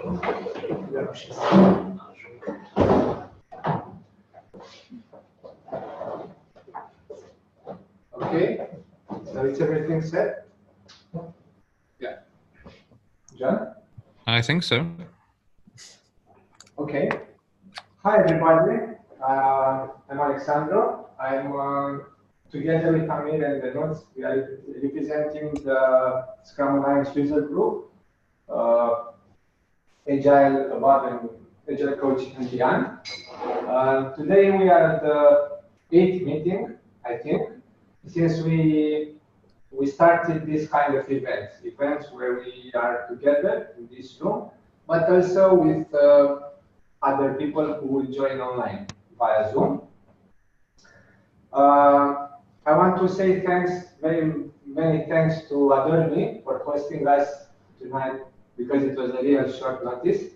Okay, so is everything set? Yeah. John? I think so. Okay. Hi, everybody. I'm Alexandro. I'm together with Amir and Denots. We are representing the Scrum Alliance user group, Agile Coach and Beyond. Today we are at the 8th meeting, I think, since we started this kind of events where we are together in this room, but also with other people who will join online via Zoom. I want to say many thanks to Adorni for hosting us tonight, because it was a real short notice.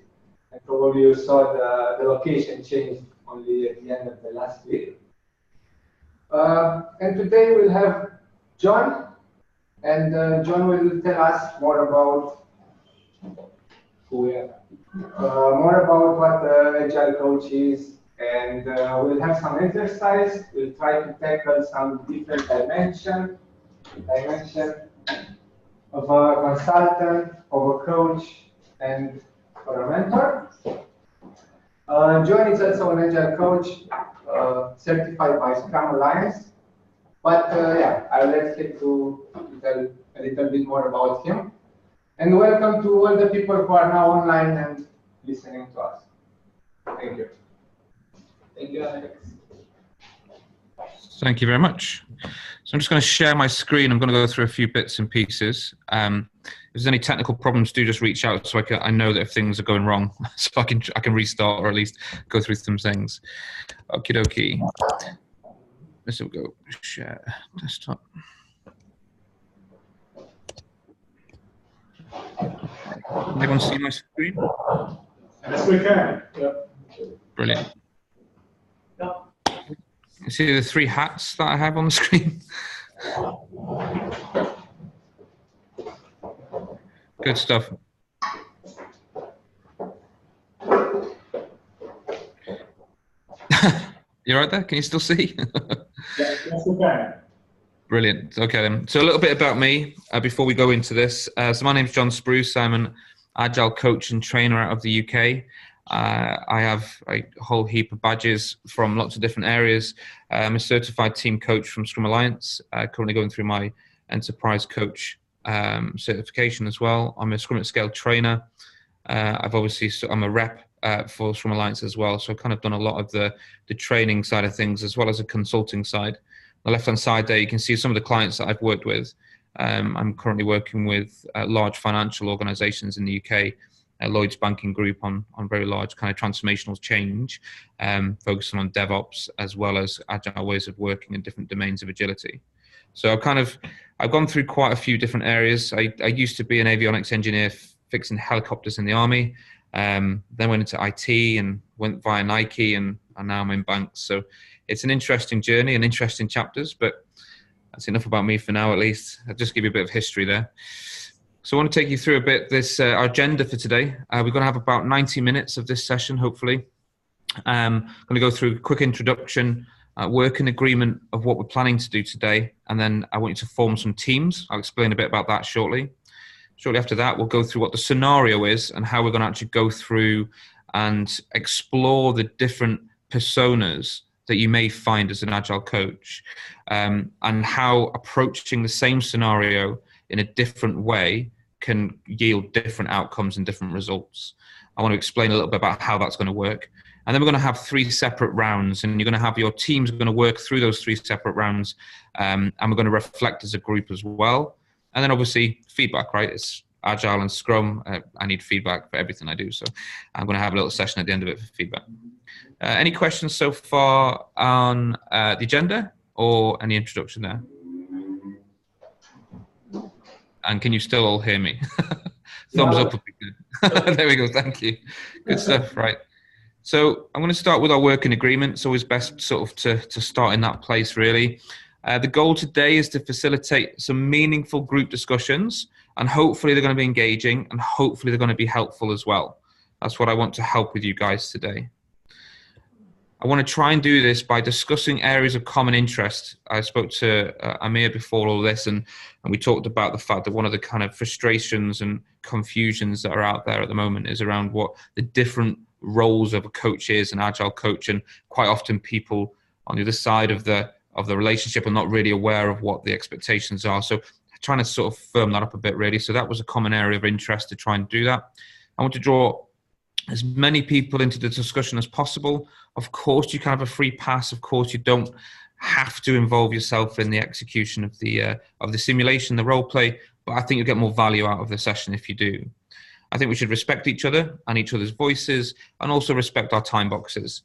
And probably you saw the location changed only at the end of the last week. And today we'll have John, and John will tell us more about who we are, more about what the Agile Coach is, and we'll have some exercise. We'll try to tackle some different dimension of a consultant, of a coach, and of a mentor. John is also an Agile Coach, certified by Scrum Alliance. But yeah, I'll let him to tell a little bit more about him. And welcome to all the people who are now online and listening to us. Thank you. Thank you, Alex. Thank you very much. So I'm just going to share my screen. I'm going to go through a few bits and pieces. If there's any technical problems, do just reach out so I know that if things are going wrong, so I can restart or at least go through some things. Okie dokie. This will go share desktop. Can everyone see my screen? Yes, we can. Yep. Brilliant. You see the 3 hats that I have on the screen? Good stuff. You right there? Can you still see? Yes, we can. Brilliant. Okay then. So a little bit about me before we go into this. So my name's John Spruce. I'm an Agile coach and trainer out of the UK. I have a whole heap of badges from lots of different areas. I'm a certified team coach from Scrum Alliance, currently going through my enterprise coach certification as well. I'm a Scrum at Scale trainer. I'm a rep for Scrum Alliance as well. So I've kind of done a lot of the training side of things as well as a consulting side. On the left-hand side there, you can see some of the clients that I've worked with. I'm currently working with large financial organizations in the UK, Lloyd's Banking Group on very large kind of transformational change, focusing on DevOps as well as agile ways of working in different domains of agility. So I've gone through quite a few different areas. I used to be an avionics engineer fixing helicopters in the army, then went into IT and went via Nike, and now I'm in banks. So it's an interesting journey and interesting chapters, but that's enough about me for now, at least. I'll just give you a bit of history there. So I want to take you through a bit our agenda for today. We're going to have about 90 minutes of this session, hopefully. I'm going to go through a quick introduction, working agreement of what we're planning to do today, and then I want you to form some teams. I'll explain a bit about that shortly. Shortly after that, we'll go through what the scenario is and how we're going to actually go through and explore the different personas that you may find as an Agile coach, and how approaching the same scenario in a different way can yield different outcomes and different results. I want to explain a little bit about how that's going to work. And then we're going to have 3 separate rounds, and you're going to have your teams going to work through those 3 separate rounds, and we're going to reflect as a group as well. And then obviously feedback, right? It's Agile and Scrum. I need feedback for everything I do. So I'm going to have a little session at the end of it for feedback. Any questions so far on the agenda or any introduction there? And can you still all hear me? Thumbs up would be good. There we go. Thank you. Good stuff. Right. So I'm going to start with our working agreement. It's always best sort of to start in that place, really. The goal today is to facilitate some meaningful group discussions, and hopefully they're going to be engaging, and hopefully they're going to be helpful as well. That's what I want to help with you guys today. I want to try and do this by discussing areas of common interest. I spoke to Amir before all this, and we talked about the fact that one of the kind of frustrations and confusions that are out there at the moment is around what the different roles of a coach is, an agile coach, and quite often people on the other side of the relationship are not really aware of what the expectations are. So trying to sort of firm that up a bit, really. So that was a common area of interest to try and do that. I want to draw as many people into the discussion as possible. Of course, you can have a free pass. Of course, you don't have to involve yourself in the execution of the simulation, the role play, but I think you'll get more value out of the session if you do. I think we should respect each other and each other's voices, and also respect our time boxes.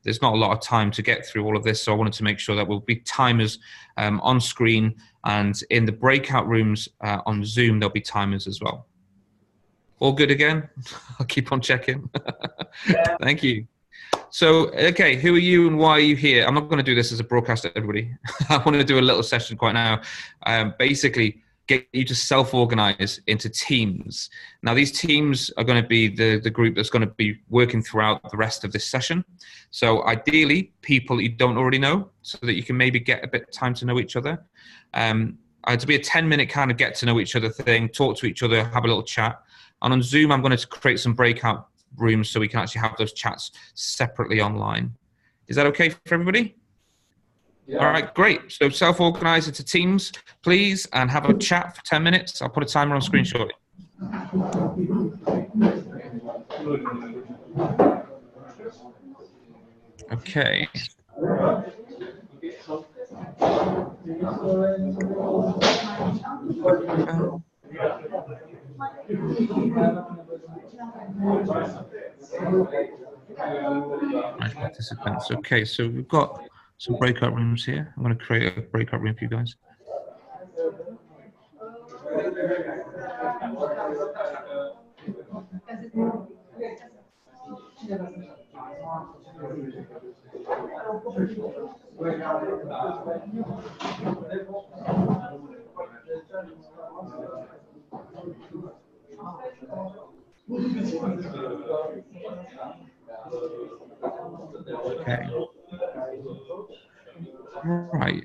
There's not a lot of time to get through all of this, so I wanted to make sure that we'll be timers on screen, and in the breakout rooms on Zoom, there'll be timers as well. All good again? I'll keep on checking. Yeah. Thank you. So, okay, who are you and why are you here? I'm not going to do this as a broadcast to everybody. I want to do a little session quite now. Basically, get you to self-organize into teams. Now, these teams are going to be the group that's going to be working throughout the rest of this session. So ideally, people you don't already know, so that you can maybe get a bit of time to know each other. To be a 10-minute kind of get to know each other thing, talk to each other, have a little chat. And on Zoom, I'm going to create some breakout rooms so we can actually have those chats separately online. Is that okay for everybody? Yeah. All right, great. So self-organize into teams, please, and have a chat for 10 minutes. I'll put a timer on screen shortly. Okay. Nice participants. Okay, so we've got some breakout rooms here. I'm going to create a breakout room for you guys. Okay. Right.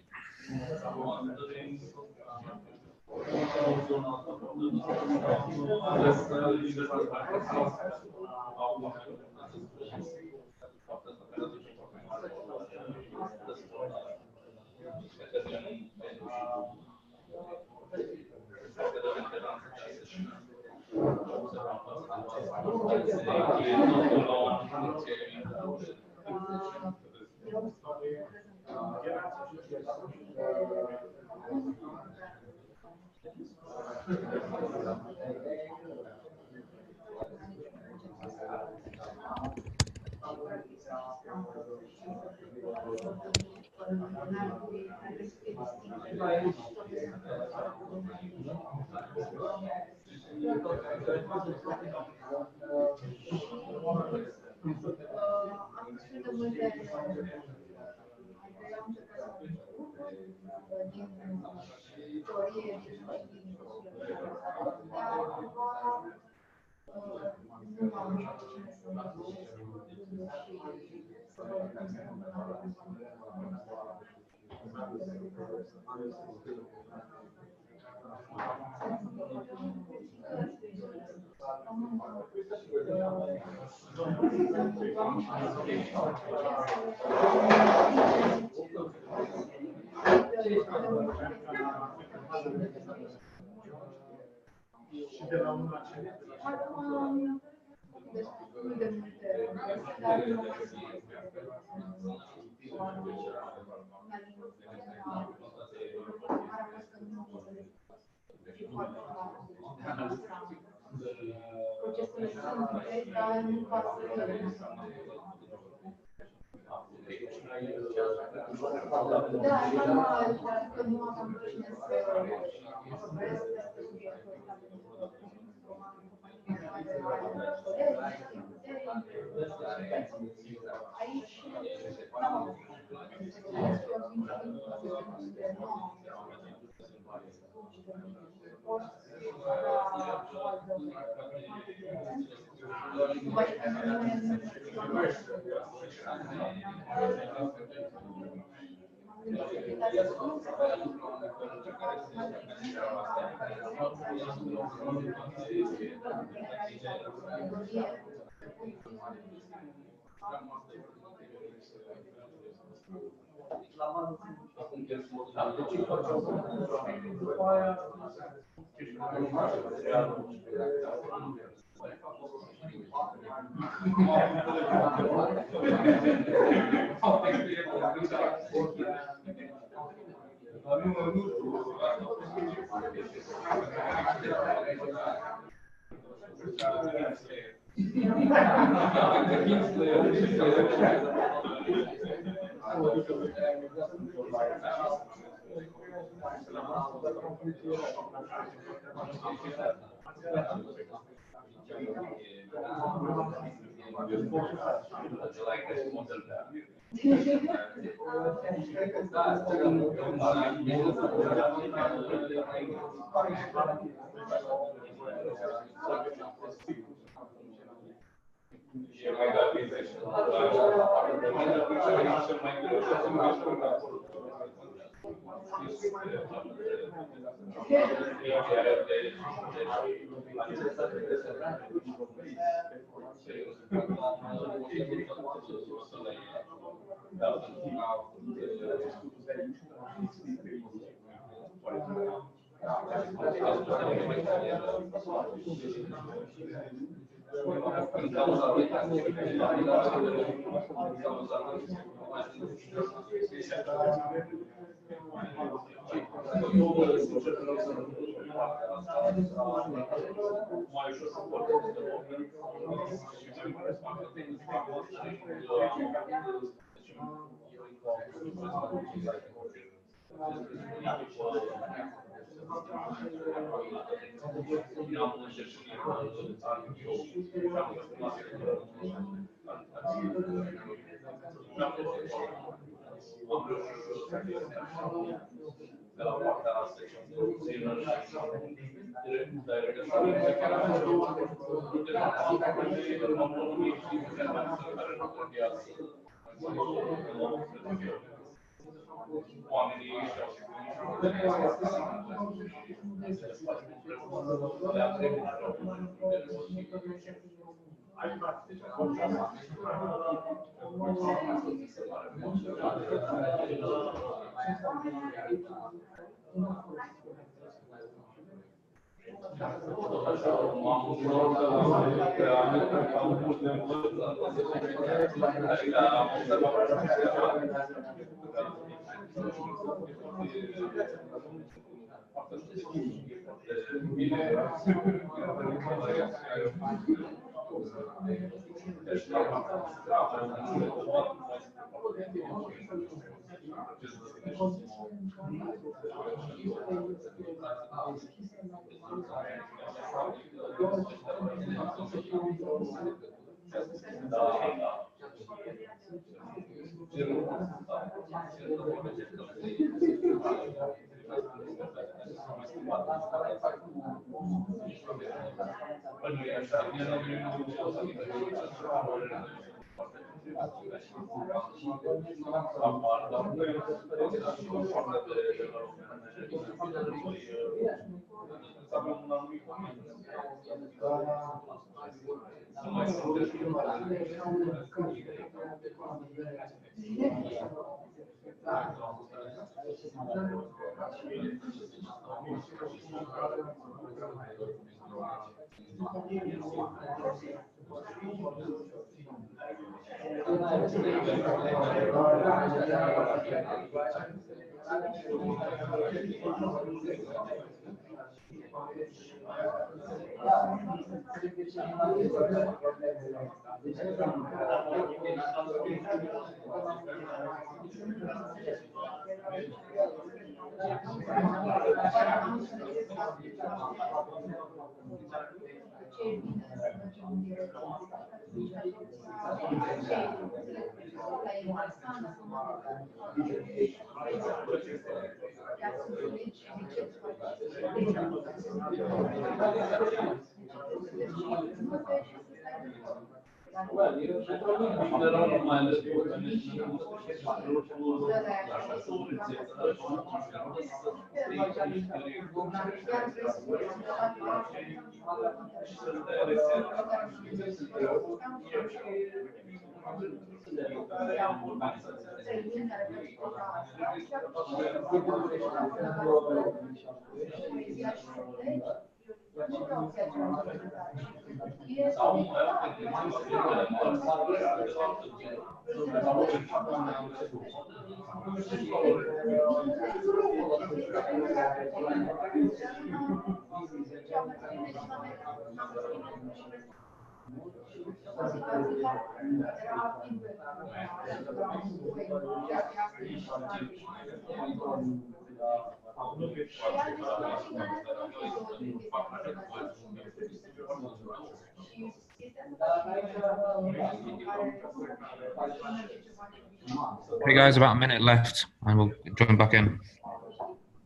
Okay, guys, about a minute left, and we'll join back in.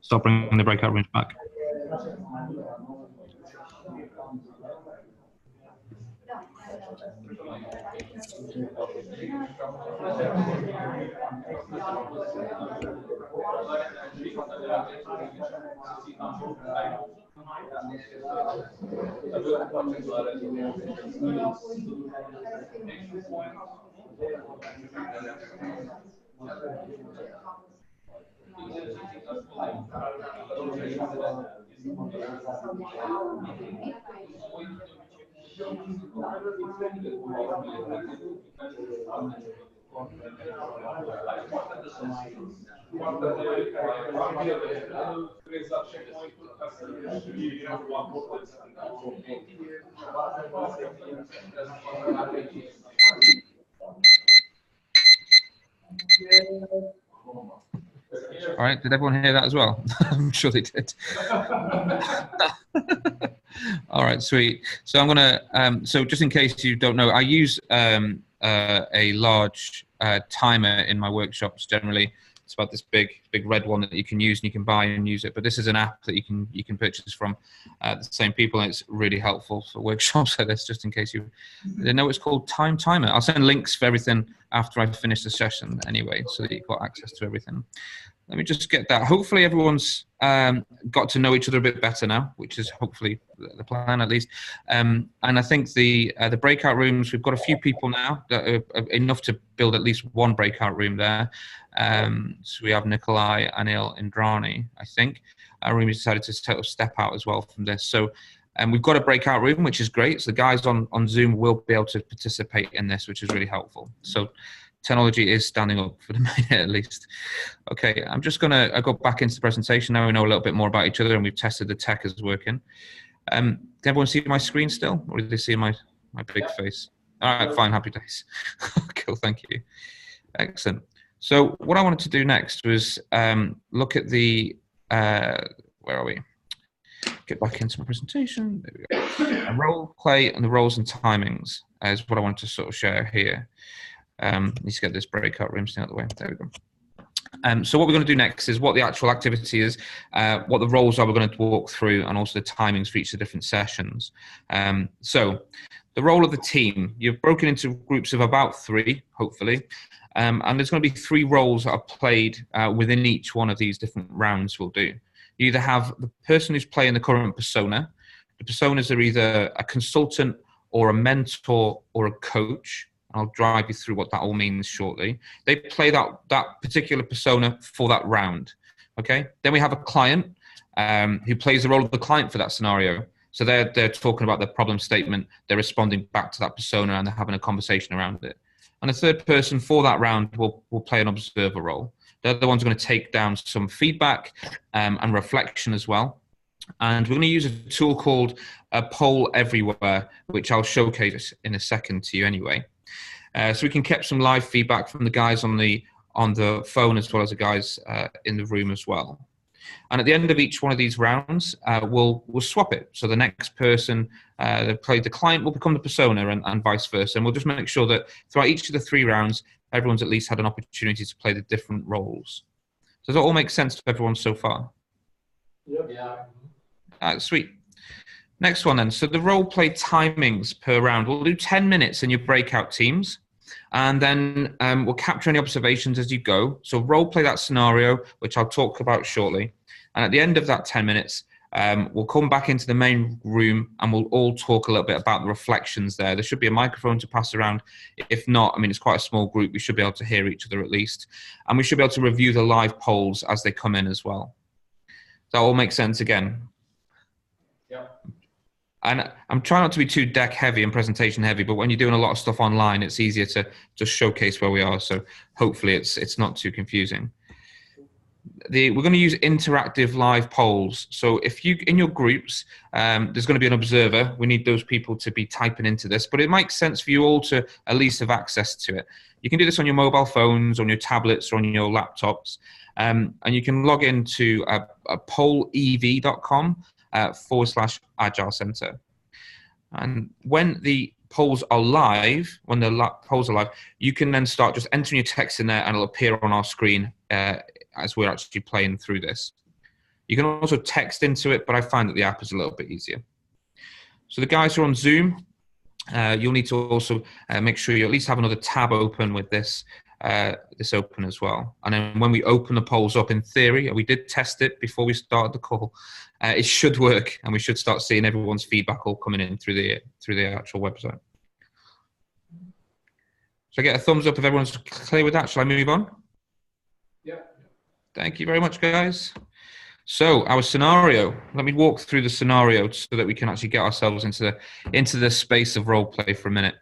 Start bringing the breakout rooms back. All right, did everyone hear that as well? I'm sure they did. All right, sweet. So I'm gonna, so just in case you don't know, I use a large timer in my workshops generally. It's about this big red one that you can use and you can buy and use it. But this is an app that you can purchase from the same people, and it's really helpful for workshops like this. Just in case you didn't know, it's called Time Timer. I'll send links for everything after I finish the session anyway, so that you've got access to everything. Let me just get that. Hopefully everyone's got to know each other a bit better now, which is hopefully the plan at least. And I think the breakout rooms, we've got a few people now that are enough to build at least one breakout room there. So we have Nikolai, Anil, Indrani, I think. We decided to sort of step out as well from this. So we've got a breakout room, which is great. So the guys on Zoom will be able to participate in this, which is really helpful. So technology is standing up for the minute at least. Okay, I'm just going to go back into the presentation. Now we know a little bit more about each other and we've tested the tech is working. Can everyone see my screen still? Or do they see my big face? All right, fine, happy days. Cool, thank you. Excellent. So what I wanted to do next was look at the, where are we? Get back into my presentation. There we go. A role play and the roles and timings is what I wanted to sort of share here. Need to get this breakout room thing out of the way. There we go. So what we're going to do next is what the actual activity is, what the roles are we're going to walk through, and also the timings for each of the different sessions. So the role of the team, you've broken into groups of about 3, hopefully. And there's going to be 3 roles that are played within each one of these different rounds we'll do. You either have the person who's playing the current persona. The personas are either a consultant or a mentor or a coach. I'll drive you through what that all means shortly. They play that particular persona for that round, okay? Then we have a client who plays the role of the client for that scenario. So they're talking about the problem statement, they're responding back to that persona, and they're having a conversation around it. And a third person for that round will play an observer role. They're the ones going to take down some feedback and reflection as well. And we're going to use a tool called Poll Everywhere, which I'll showcase in a second to you anyway. So we can get some live feedback from the guys on the phone as well as the guys in the room as well. And at the end of each one of these rounds, we'll swap it. So the next person that played the client will become the persona, and vice versa. And we'll just make sure that throughout each of the 3 rounds, everyone's at least had an opportunity to play the different roles. Does that all make sense to everyone so far? Yep. Yeah. Sweet. Next one then. So the role play timings per round. We'll do 10 minutes in your breakout teams. And then we'll capture any observations as you go. So role play that scenario, which I'll talk about shortly. And at the end of that 10 minutes, we'll come back into the main room and we'll all talk a little bit about the reflections there. There should be a microphone to pass around. If not, I mean, it's quite a small group. We should be able to hear each other at least. And we should be able to review the live polls as they come in as well. Does that all make sense again? Yeah. And I'm trying not to be too deck heavy and presentation heavy, but when you're doing a lot of stuff online, it's easier to just showcase where we are. So hopefully it's not too confusing. We're going to use interactive live polls. So if you, in your groups, there's going to be an observer. We need those people to be typing into this, but it makes sense for you all to at least have access to it. You can do this on your mobile phones, on your tablets, or on your laptops. And you can log into pollev.com /Agile Center. And when the polls are live, you can then start just entering your text in there and it'll appear on our screen as we're actually playing through this. You can also text into it, but I find that the app is a little bit easier. So the guys who are on Zoom, you'll need to also make sure you at least have another tab open with this open as well. And then when we open the polls up, in theory, and we did test it before we started the call, it should work, and we should start seeing everyone's feedback all coming in through the actual website. So I get a thumbs up if everyone's clear with that. Shall I move on? Yeah. Thank you very much, guys. So our scenario, let me walk through the scenario so that we can actually get ourselves into the space of role play for a minute.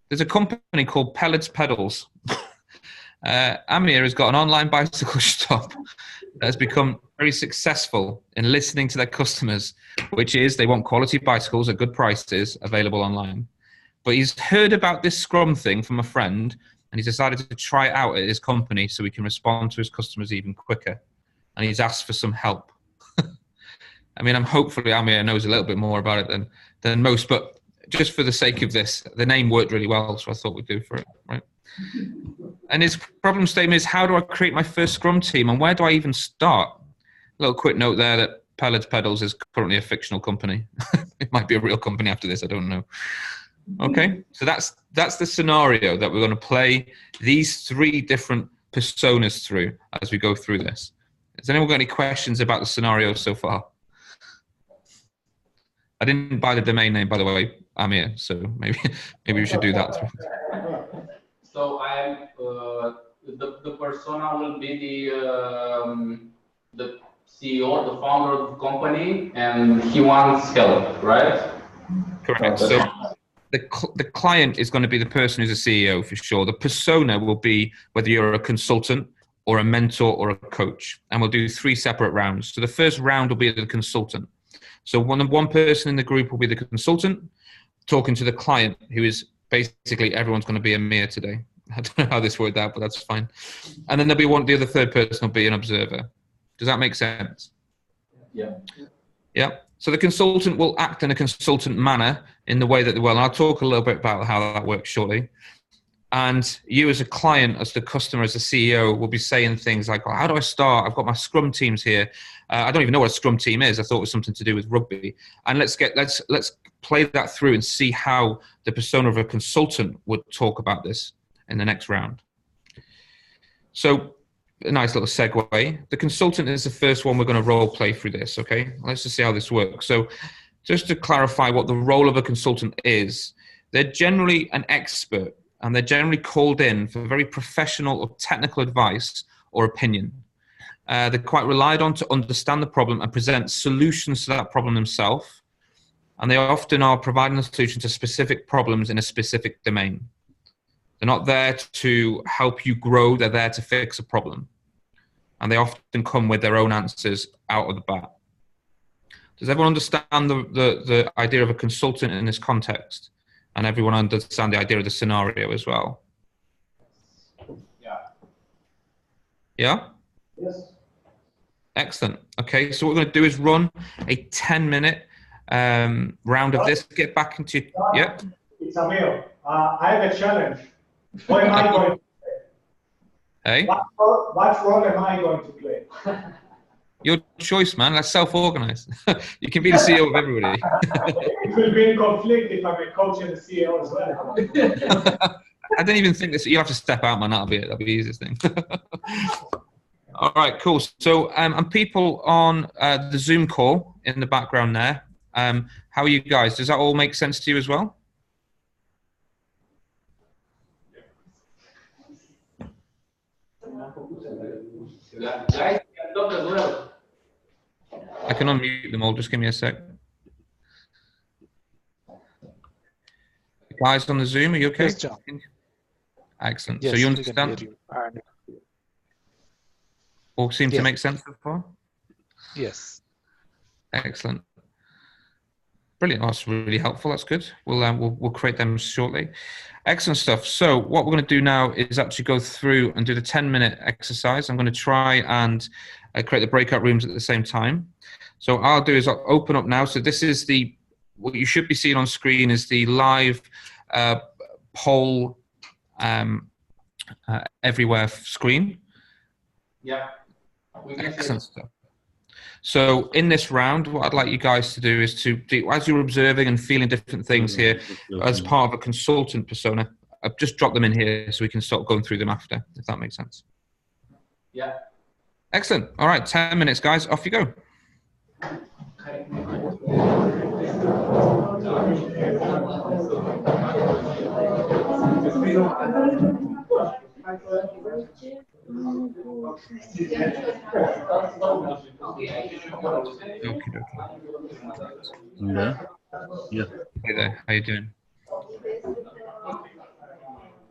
There's a company called Pellets Pedals. Amir has got an online bicycle shop that has become very successful in listening to their customers, which is they want quality bicycles at good prices available online. But he's heard about this Scrum thing from a friend, and he's decided to try it out at his company so he can respond to his customers even quicker. And he's asked for some help. I mean, hopefully Amir knows a little bit more about it than most, but just for the sake of this, the name worked really well, so I thought we'd do for it, right? And his problem statement is, how do I create my first Scrum team, and where do I even start? A little quick note there that Pellets Pedals is currently a fictional company. It might be a real company after this, I don't know. Okay, so that's the scenario that we're going to play these 3 different personas through as we go through this. Has anyone got any questions about the scenario so far? I didn't buy the domain name, by the way, Amir, so maybe we should do that. So the persona will be the CEO, the founder of the company, and he wants help, right? Correct. So the client is going to be the person who's a CEO for sure. The persona will be whether you're a consultant or a mentor or a coach, and we'll do 3 separate rounds. So the first round will be the consultant. So one person in the group will be the consultant talking to the client, who is basically everyone's going to be Amir today. I don't know how this worked out, but that's fine. And then the other third person will be an observer. Does that make sense? Yeah. Yeah. So the consultant will act in a consultant manner in the way that they will. And I'll talk a little bit about how that works shortly. And you as a client, as the customer, as the CEO, will be saying things like, well, how do I start? I've got my Scrum teams here. I don't even know what a Scrum team is. I thought it was something to do with rugby. And let's play that through and see how the persona of a consultant would talk about this in the next round. So a nice little segue. The consultant is the first one we're going to role play through this, okay? Let's just see how this works. So just to clarify what the role of a consultant is, they're generally an expert, and they're generally called in for very professional or technical advice or opinion. They're quite relied on to understand the problem and present solutions to that problem themselves. And they often are providing a solution to specific problems in a specific domain. They're not there to help you grow, they're there to fix a problem. And they often come with their own answers out of the bat. Does everyone understand the idea of a consultant in this context? And everyone understand the idea of the scenario as well? Yeah. Yeah? Yes. Excellent. Okay, so what we're going to do is run a 10-minute round of this. Get back into... Yeah? It's Amir. I have a challenge. What am I going to play? Hey? What role am I going to play? Your choice, man. Let's self-organize. You can be the CEO of everybody. It will be in conflict if I'm a coach and a CEO as well. I don't even think this. You have to step out, man. That'll be it. That'll be the easiest thing. All right, cool. So, and people on the Zoom call in the background there, how are you guys? Does that all make sense to you as well? Guys, talk as well. I can unmute them all. Just give me a sec. Guys on the Zoom, are you okay? Yes, John. Excellent. Yes, so you we can understand? hear you. All seem to make sense so far? Yes. Excellent. Brilliant. Oh, that's really helpful. That's good. We'll create them shortly. Excellent stuff. So what we're going to do now is actually go through and do the 10-minute exercise. I'm going to try and create the breakout rooms at the same time. So what I'll do is I'll open up now. So this is what you should be seeing on screen is the live poll everywhere screen. Yeah. Excellent stuff. So in this round, what I'd like you guys to do is as you're observing and feeling different things here, as part of a consultant persona, just drop them in here so we can start going through them after, if that makes sense. Yeah. Excellent. All right, 10 minutes, guys. Off you go. Yeah. Yeah. Hey there. How you doing?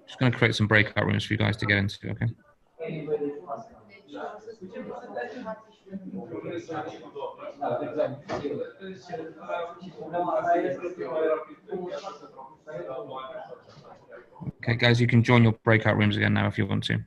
Just going to create some breakout rooms for you guys to get into. Okay. Okay, guys, you can join your breakout rooms again now if you want to.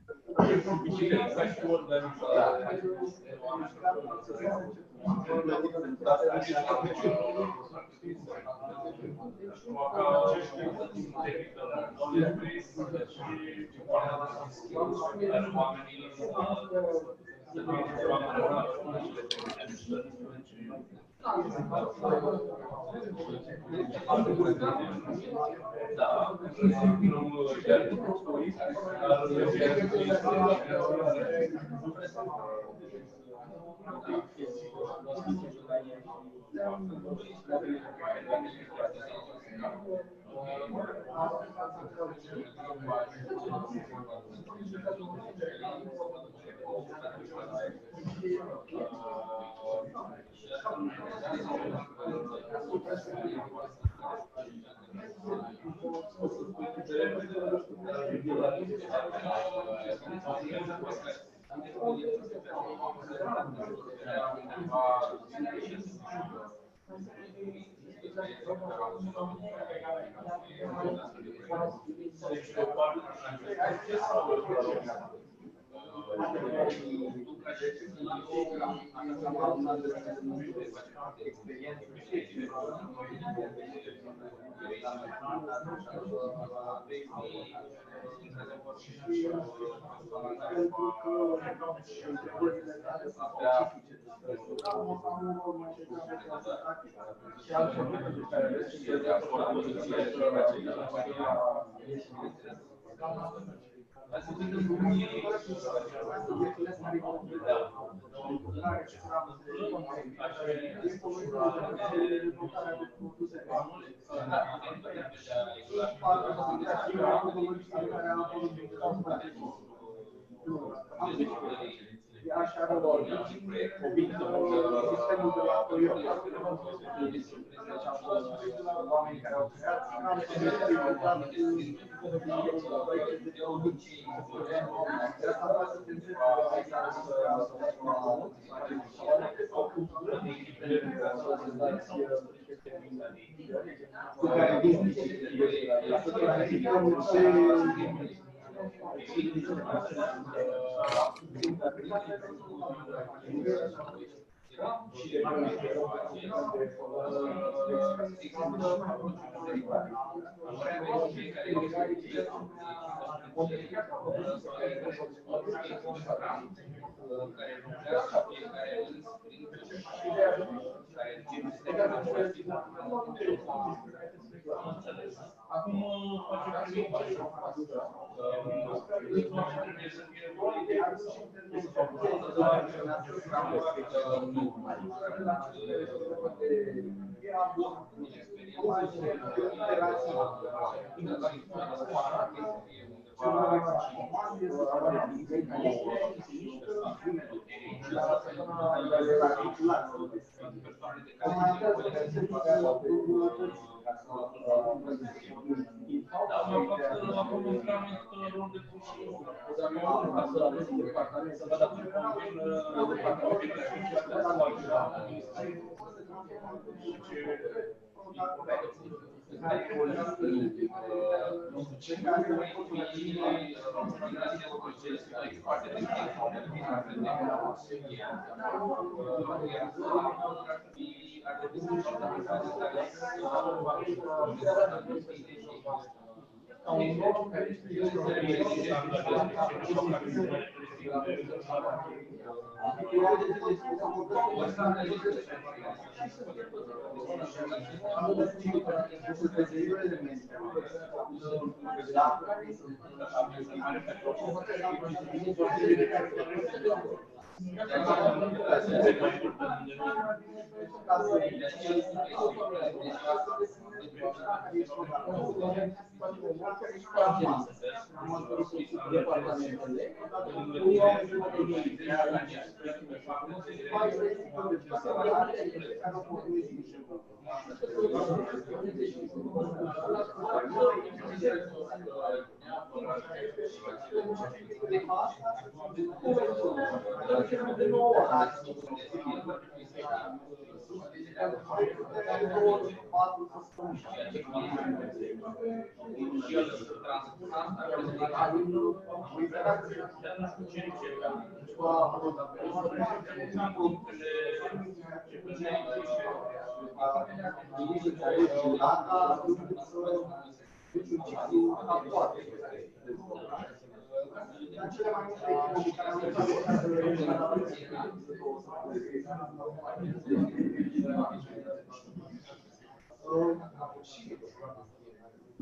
care lucrează fiecare în Acum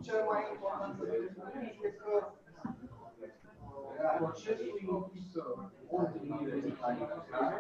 cel mai important este că procesul implică o întâlnire de planificare,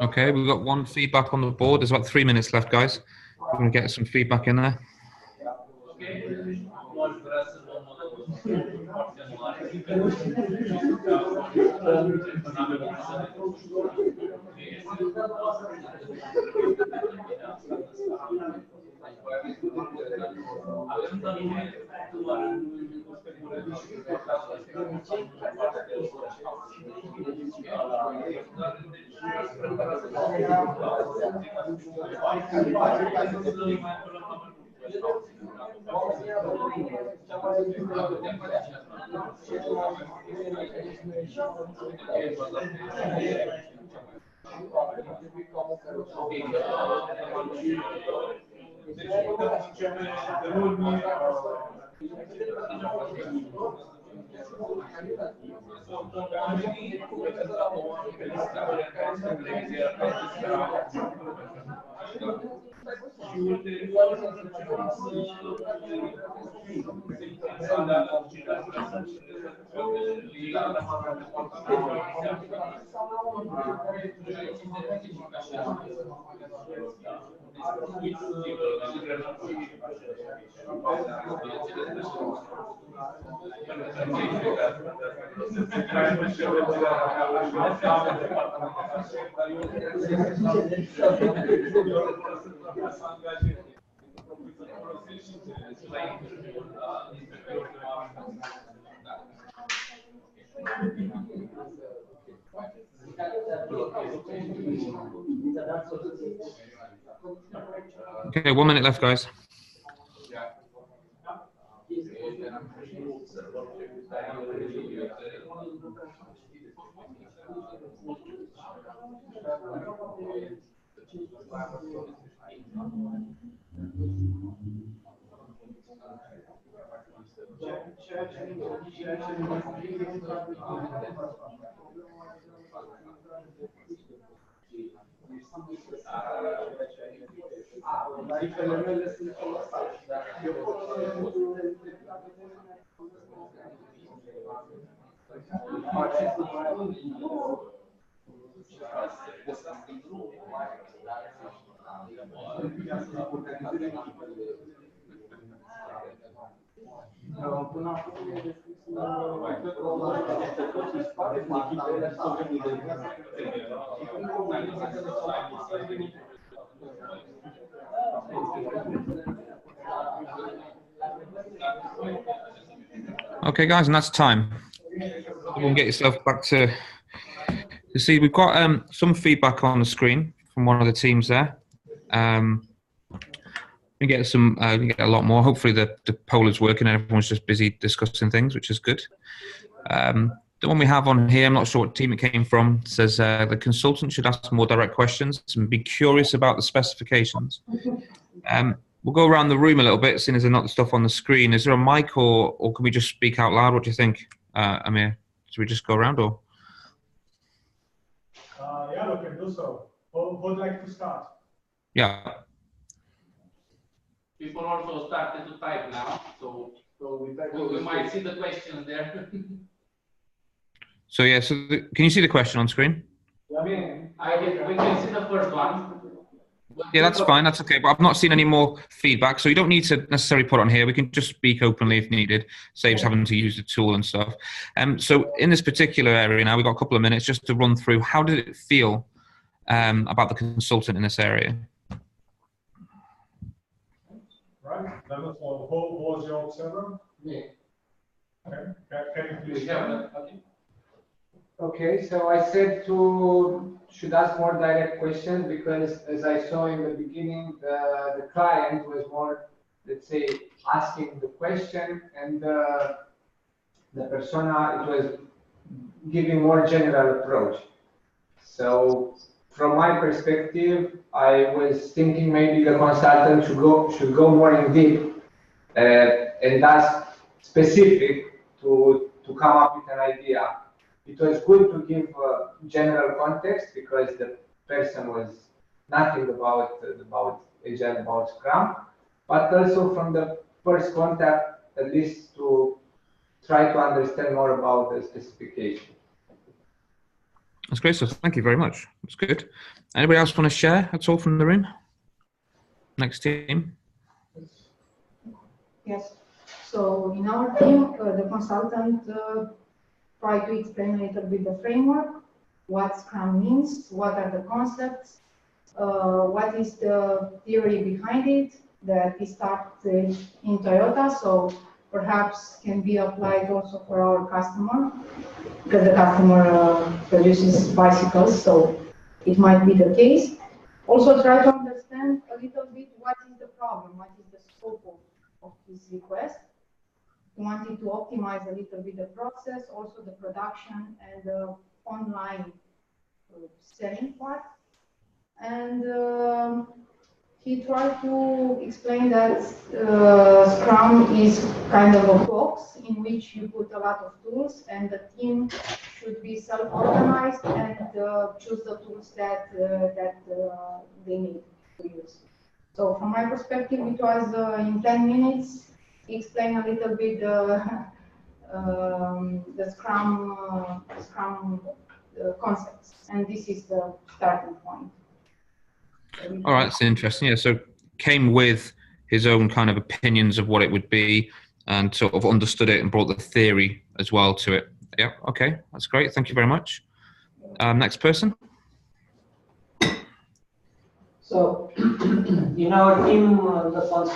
Okay, we've got one feedback on the board. There's about 3 minutes left, guys. We're going to get some feedback in there. Okay, 1 minute left, guys. Okay, guys, and that's time. Everyone get yourself back to see. We've got some feedback on the screen from one of the teams there. We get some. We get a lot more. Hopefully, the poll is working. Everyone's just busy discussing things, which is good. The one we have on here, I'm not sure what team it came from, says the consultant should ask more direct questions and be curious about the specifications. We'll go around the room a little bit, seeing as there's not the stuff on the screen. Is there a mic, or can we just speak out loud? What do you think, Amir? Should we just go around, or? Yeah, we can do so. Who would like to start? Yeah. People also started to type now, so we might see the questions there. So yeah, can you see the question on screen? We can see the first one. Yeah, that's fine. That's okay. But I've not seen any more feedback, so you don't need to necessarily put it on here. We can just speak openly if needed. Saves having to use the tool and stuff. So in this particular area now, we've got a couple of minutes just to run through. How did it feel about the consultant in this area? Right. Who was your observer? Me. Okay. Can you please? Yeah. Okay, so I said should ask more direct questions because, as I saw in the beginning, the client was more, let's say, asking the question, and the persona, it was giving more general approach. So from my perspective, I was thinking maybe the consultant should go more in deep and ask specific to come up with an idea. It was good to give general context because the person was nothing about Agile, about Scrum, but also from the first contact, at least to try to understand more about the specification. That's great. So thank you very much. That's good. Anybody else want to share at all from the room? Next team. Yes. So in our team, the consultant tried to explain a little bit the framework, what Scrum means, what are the concepts, what is the theory behind it, that we started in Toyota, so perhaps can be applied also for our customer, because the customer produces bicycles, so it might be the case. Also try to understand a little bit what is the problem, what is the scope of this request. We wanted to optimize a little bit the process, also the production and the online selling part. And he tried to explain that Scrum is kind of a box in which you put a lot of tools, and the team should be self-organized and choose the tools that they need to use. So from my perspective, it was in 10 minutes, explain a little bit the Scrum concepts, and this is the starting point. All right, that's interesting. Yeah, so came with his own kind of opinions of what it would be, and sort of understood it and brought the theory as well to it. Yeah, okay, that's great. Thank you very much. Next person. So, in our team, the ones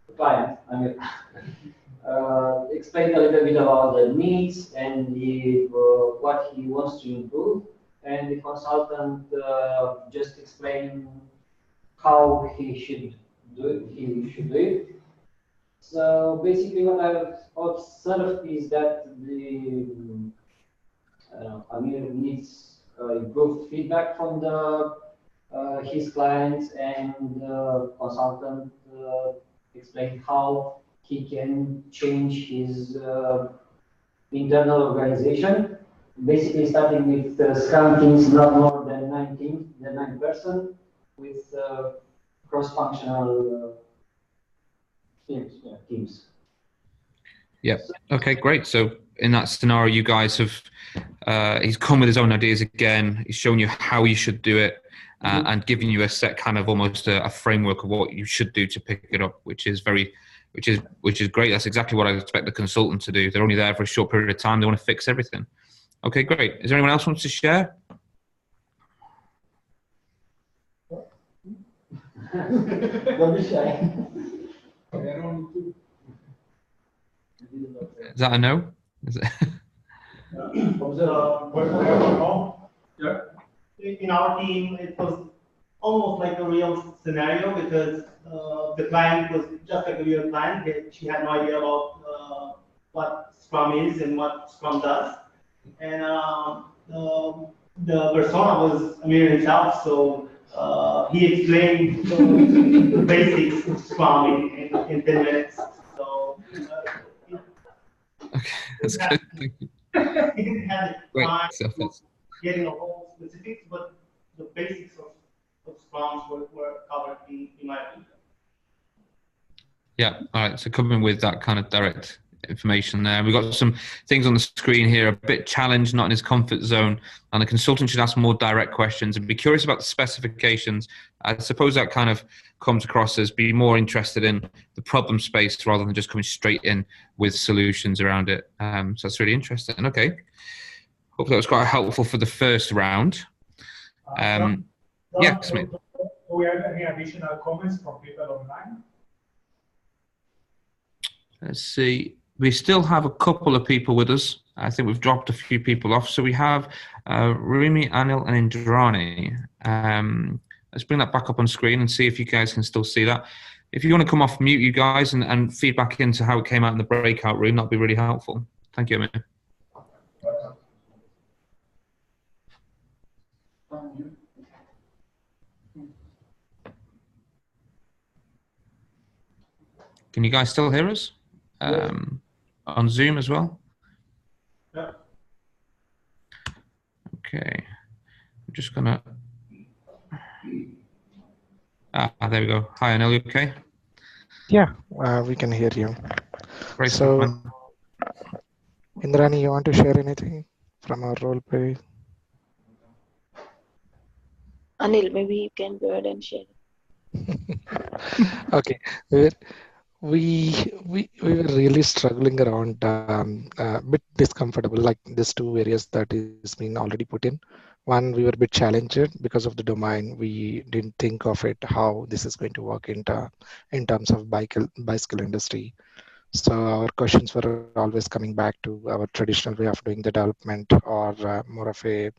the client, I mean, explained a little bit about the needs and what he wants to improve, and the consultant just explained how he should do it. So basically, what I've observed is that Amir needs improved feedback from his clients, and consultant explained how he can change his internal organization. Basically, starting with Scrum teams, not more than 9 person, with cross-functional teams. Yeah. Okay, great. So in that scenario, you guys have, he's come with his own ideas again. He's shown you how you should do it, and giving you a set kind of almost a framework of what you should do to pick it up, which is great. That's exactly what I expect the consultant to do. They're only there for a short period of time. They want to fix everything. Okay, great. Is there anyone else who wants to share? Don't be shy. Is that a no? Is it? In our team, it was almost like a real scenario, because the client was just like a real client. She had no idea about what Scrum is and what Scrum does. And the persona was Amir himself, so he explained the basics of Scrum in 10 minutes. So Okay, that's good. Thank you. he didn't have the time getting a whole specifics, but the basics of Scrums were covered in my opinion. Yeah, all right. So coming with that kind of direct information there. We've got some things on the screen here, a bit challenged, not in his comfort zone, and the consultant should ask more direct questions and be curious about the specifications. I suppose that kind of comes across as be more interested in the problem space rather than just coming straight in with solutions around it. So that's really interesting. Okay. Hope that was quite helpful for the first round. Yes, mate. Do we have any additional comments from people online? Let's see. We still have a couple of people with us. I think we've dropped a few people off. So we have Rumi, Anil, and Indrani. Let's bring that back up on screen and see if you guys can still see that. If you want to come off mute, you guys, and feedback into how it came out in the breakout room, that'd be really helpful. Thank you, Amir. Can you guys still hear us? On Zoom as well? Yeah. Okay. just gonna. There we go. Hi, Anil. You okay? Yeah, we can hear you. Great So, stuff, man. Indrani, you want to share anything from our role play? Anil, maybe you can go ahead and share. Okay, we were really struggling around, a bit discomfortable, like these two areas that is being already put in. One, we were a bit challenged because of the domain. We didn't think of it, how this is going to work in terms of bicycle industry. So our questions were always coming back to our traditional way of doing the development, or more of a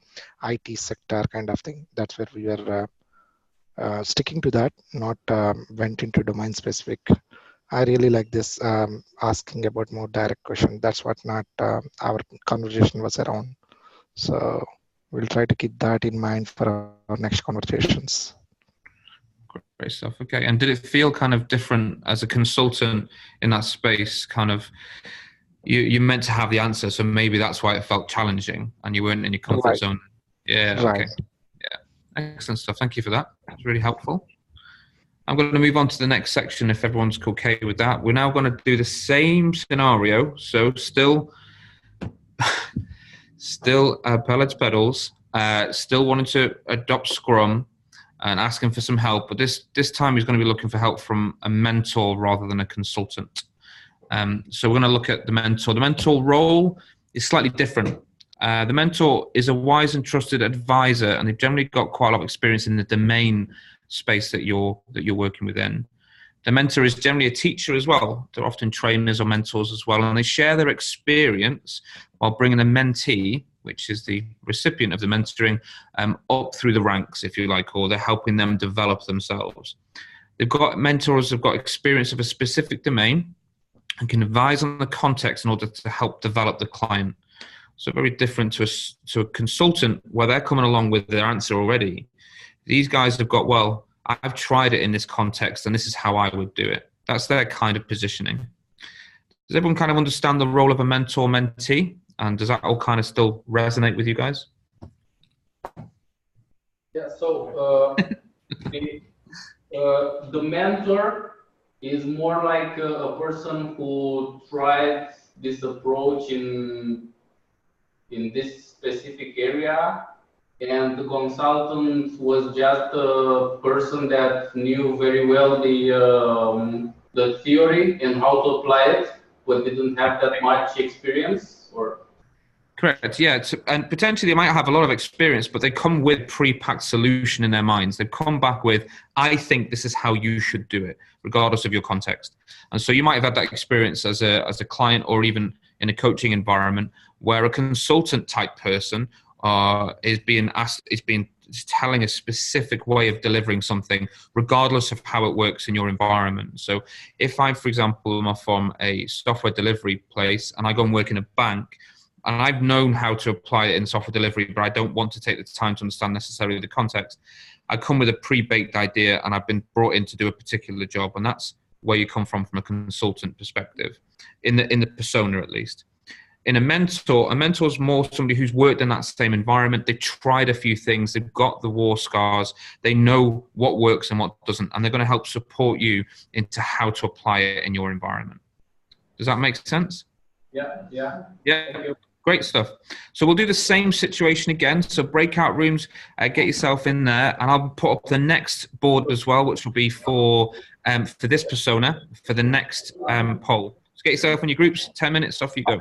IT sector kind of thing. That's where we were sticking to that, not went into domain specific. I really like this, asking about more direct question. That's what not our conversation was around. So we'll try to keep that in mind for our next conversations. Great stuff. Okay. And did it feel kind of different as a consultant in that space? Kind of, you meant to have the answer, so maybe that's why it felt challenging, and you weren't in your comfort zone. Yeah. Right. Okay. Yeah. Excellent stuff. Thank you for that. It's really helpful. I'm going to move on to the next section if everyone's okay with that. We're now going to do the same scenario. So still pellets pedals, still wanting to adopt Scrum and asking for some help. But this time he's going to be looking for help from a mentor rather than a consultant. So we're going to look at the mentor. The mentor role is slightly different. The mentor is a wise and trusted advisor, and they've generally got quite a lot of experience in the domain space that you're working within. The mentor is generally a teacher as well. They're often trainers or mentors as well, and they share their experience while bringing a mentee, which is the recipient of the mentoring, up through the ranks, if you like, or they're helping them develop themselves. They've got mentors who've got experience of a specific domain and can advise on the context in order to help develop the client. So very different to a consultant where they're coming along with their answer already. These guys have got, well, I've tried it in this context and this is how I would do it. That's their kind of positioning. Does everyone kind of understand the role of a mentor-mentee? And does that all kind of still resonate with you guys? Yeah, so the mentor is more like a person who tried this approach in this specific area, and the consultant was just a person that knew very well the theory and how to apply it, but didn't have that much experience, or? Correct, yeah. And potentially they might have a lot of experience, but they come with pre-packed solution in their minds. They've come back with, I think this is how you should do it, regardless of your context. And so you might have had that experience as a client, or even in a coaching environment, where a consultant type person is telling a specific way of delivering something, regardless of how it works in your environment. So if I, for example, am from a software delivery place and I go and work in a bank, and I've known how to apply it in software delivery, but I don't want to take the time to understand necessarily the context, I come with a pre-baked idea and I've been brought in to do a particular job. And that's where you come from a consultant perspective, in the persona at least. In a mentor is more somebody who's worked in that same environment. They've tried a few things. They've got the war scars. They know what works and what doesn't. And they're going to help support you into how to apply it in your environment. Does that make sense? Yeah. Great stuff. So we'll do the same situation again. So breakout rooms, get yourself in there, and I'll put up the next board as well, which will be for this persona, for the next poll. So get yourself in your groups, 10 minutes, off you go.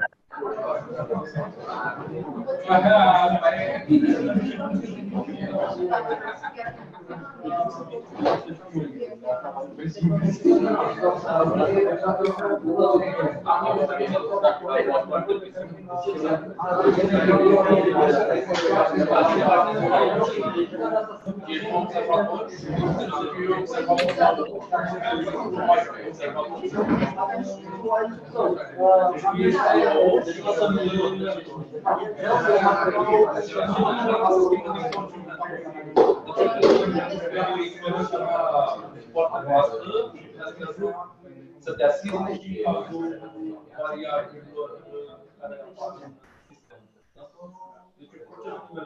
Să te asiste și variabilor care apar în sistem. Deci procesul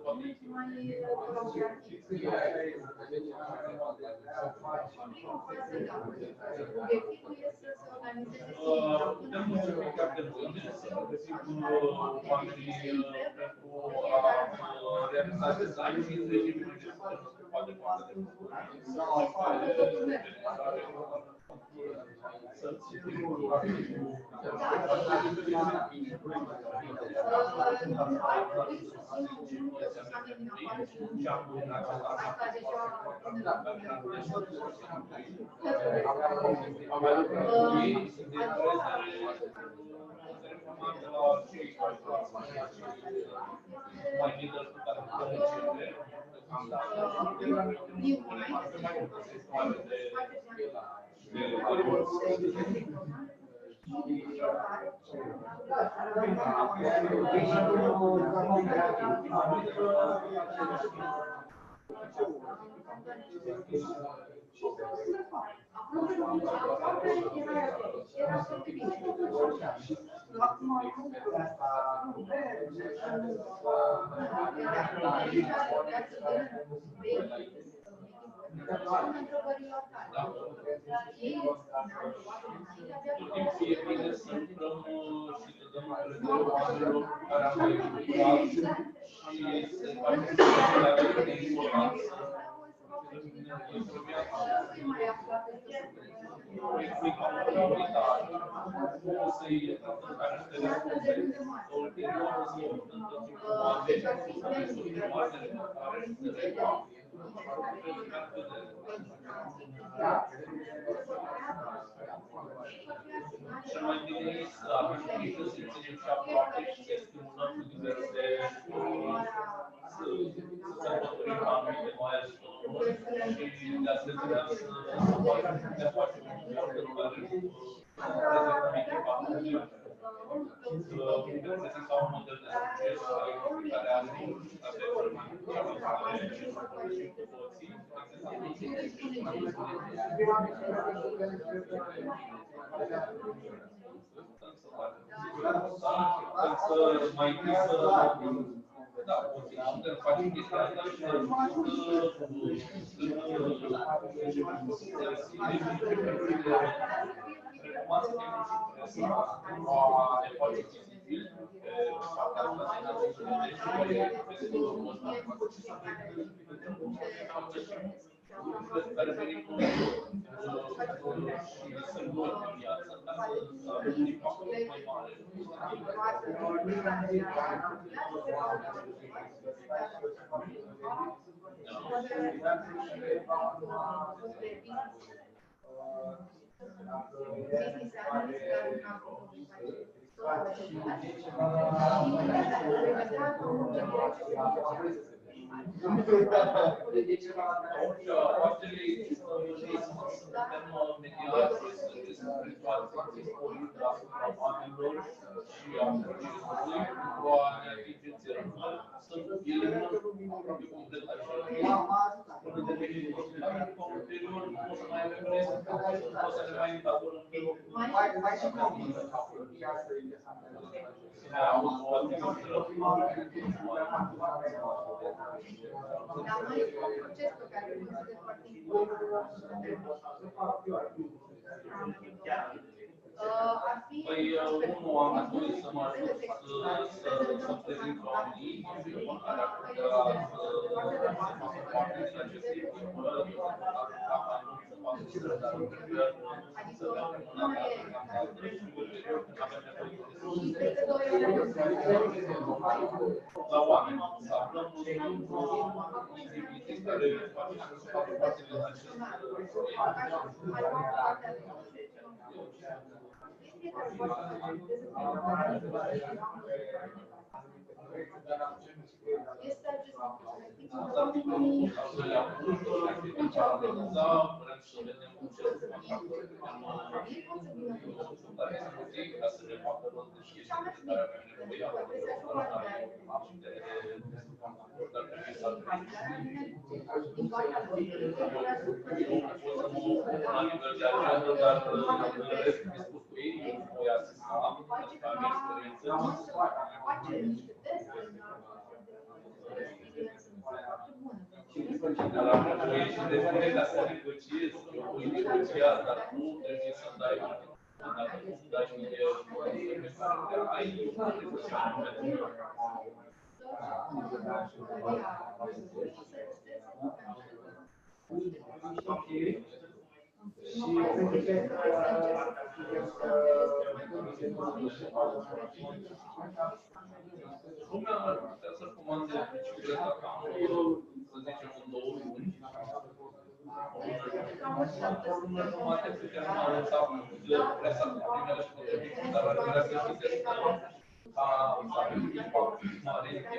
Obiectivul este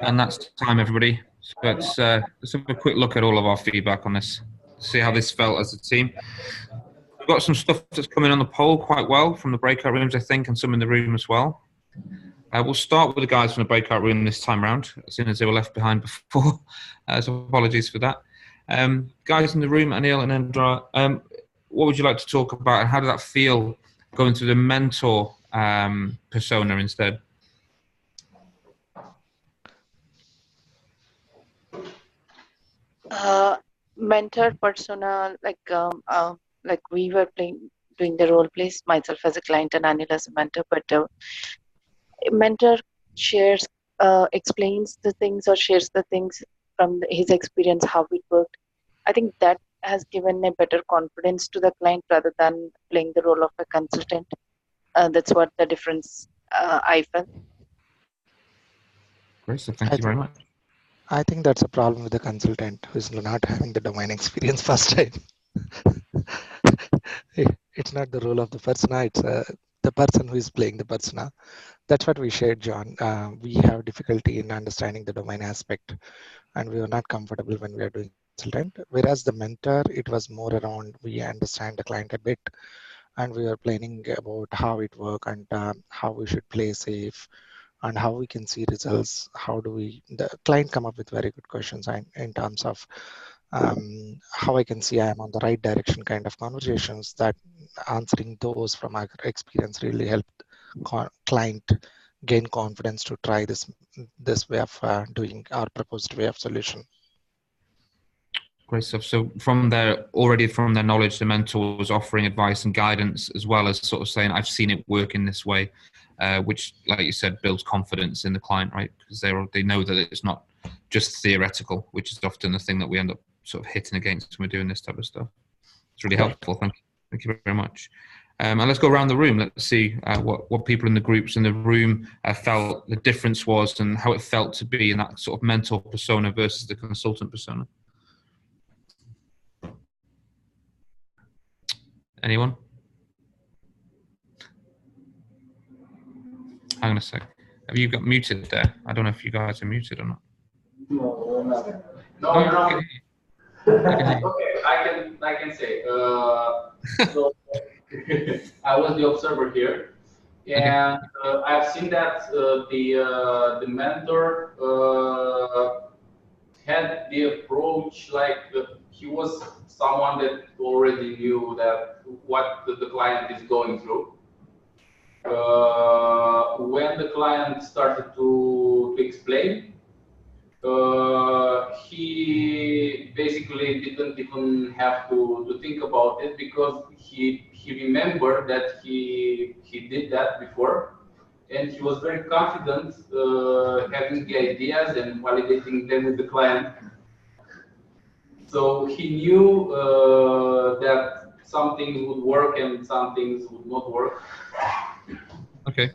And that's time, everybody. So let's have a quick look at all of our feedback on this, see how this felt as a team. We've got some stuff that's coming on the poll quite well from the breakout rooms, I think, and some in the room as well. We'll start with the guys from the breakout room this time round, as soon as they were left behind before. So apologies for that. Guys in the room, Anil and Indra, what would you like to talk about, and how did that feel going through the mentor persona instead? Mentor persona, like we were doing the role plays, myself as a client and Anil as a mentor, but mentor shares, explains the things or shares the things from his experience, how it worked. I think that has given a better confidence to the client rather than playing the role of a consultant. That's what the difference I felt. Great, so thank you very much. I think that's a problem with the consultant who's not having the domain experience first time. It's not the role of the persona, it's the person who is playing the persona. That's what we shared, John. We have difficulty in understanding the domain aspect, and we were not comfortable when we are doing consultant. Whereas the mentor, it was more around we understand the client a bit, and we were planning about how it works and how we should play safe, and how we can see results. How do we, the client come up with very good questions in terms of how I can see I am on the right direction kind of conversations. That answering those from our experience really helped client gain confidence to try this way of doing our proposed way of solution. Great stuff. So from their knowledge, the mentor was offering advice and guidance, as well as sort of saying, I've seen it work in this way, which, like you said, builds confidence in the client, right? Because they know that it's not just theoretical, which is often the thing that we end up sort of hitting against when we're doing this type of stuff. It's really helpful. Thank you very much. And let's go around the room. Let's see what people in the groups in the room felt the difference was, and how it felt to be in that sort of mentor persona versus the consultant persona. Anyone? Hang on a sec. Have you got muted there? I don't know if you guys are muted or not. No, we're not. No, Oh, you're not. okay. Okay, I can say. So I was the observer here, and I've seen that the mentor had the approach like he was someone that already knew that what the client is going through. When the client started to explain, he basically didn't even have to think about it, because he remembered that he did that before, and he was very confident having the ideas and validating them with the client. So he knew that some things would work and some things would not work. Okay.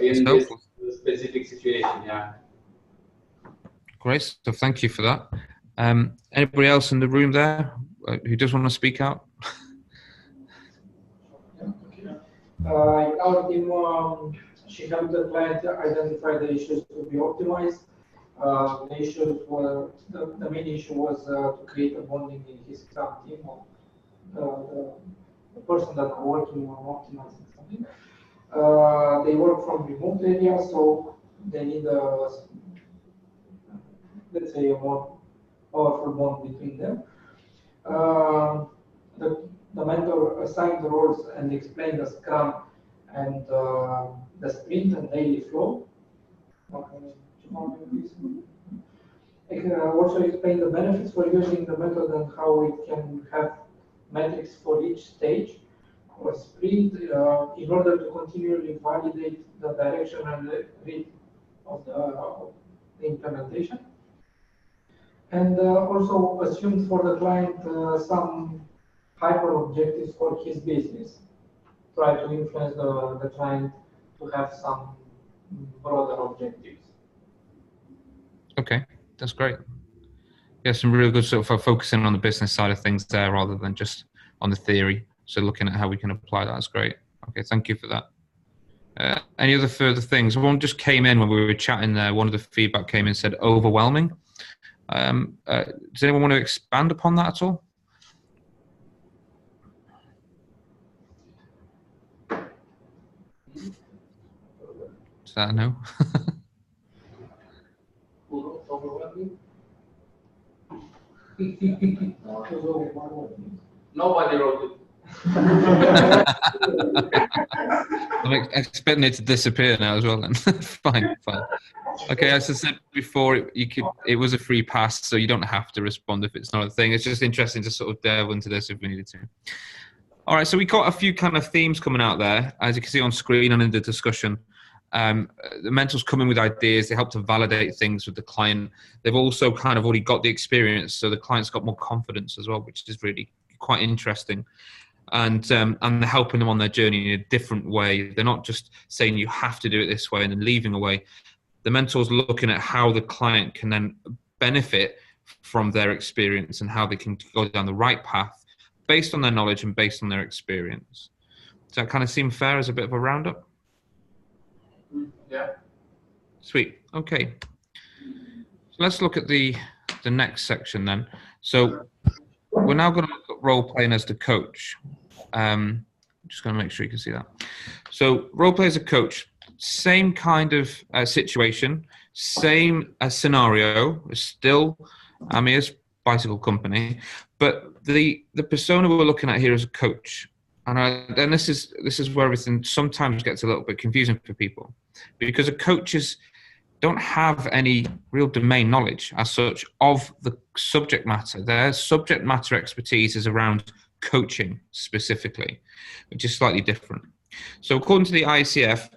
In this specific situation, yeah. Great. So thank you for that. Anybody else in the room there who does want to speak out? In our team, she helped the client identify the issues to be optimized. The issues were, the main issue was to create a bonding in his Scrum team, of the person that are working on optimizing something. They work from remote areas, so they need a, let's say, a more powerful bond between them. The mentor assigned the roles and explained the Scrum and the sprint and daily flow. I can also explain the benefits for using the method and how it can have metrics for each stage. or sprint in order to continually validate the direction and the rate of the implementation. And also assumed for the client some hyper objectives for his business. Try to influence the client to have some broader objectives. Okay, that's great. Yeah, some really good sort of focusing on the business side of things there rather than just on the theory. So looking at how we can apply that is great. Okay, thank you for that. Any other further things? One just came in when we were chatting there. One of the feedback came in and said overwhelming. Does anyone want to expand upon that at all? Is that a no? Nobody wrote it. I'm expecting it to disappear now as well then. Fine. Okay, as I said before, it was a free pass, so you don't have to respond if it's not a thing. It's just interesting to sort of delve into this if we needed to. All right, so we got a few kind of themes coming out there, as you can see on screen and in the discussion. The mentors come in with ideas. They help to validate things with the client. They've also kind of already got the experience, so the client's got more confidence as well, which is really quite interesting. And they're helping them on their journey in a different way. They're not just saying you have to do it this way and then leaving away. The mentor's looking at how the client can then benefit from their experience and how they can go down the right path based on their knowledge and based on their experience. Does that kind of seem fair as a bit of a roundup? Yeah. Sweet. Okay. So let's look at the next section then. So we're now going to look at role playing as the coach. Just going to make sure you can see that. So role play as a coach, same kind of situation, same scenario, still Amir's bicycle company, but the persona we're looking at here is a coach. And then this is where everything sometimes gets a little bit confusing for people, because coaches don't have any real domain knowledge as such of the subject matter. Their subject matter expertise is around coaching specifically, which is slightly different. So according to the ICF,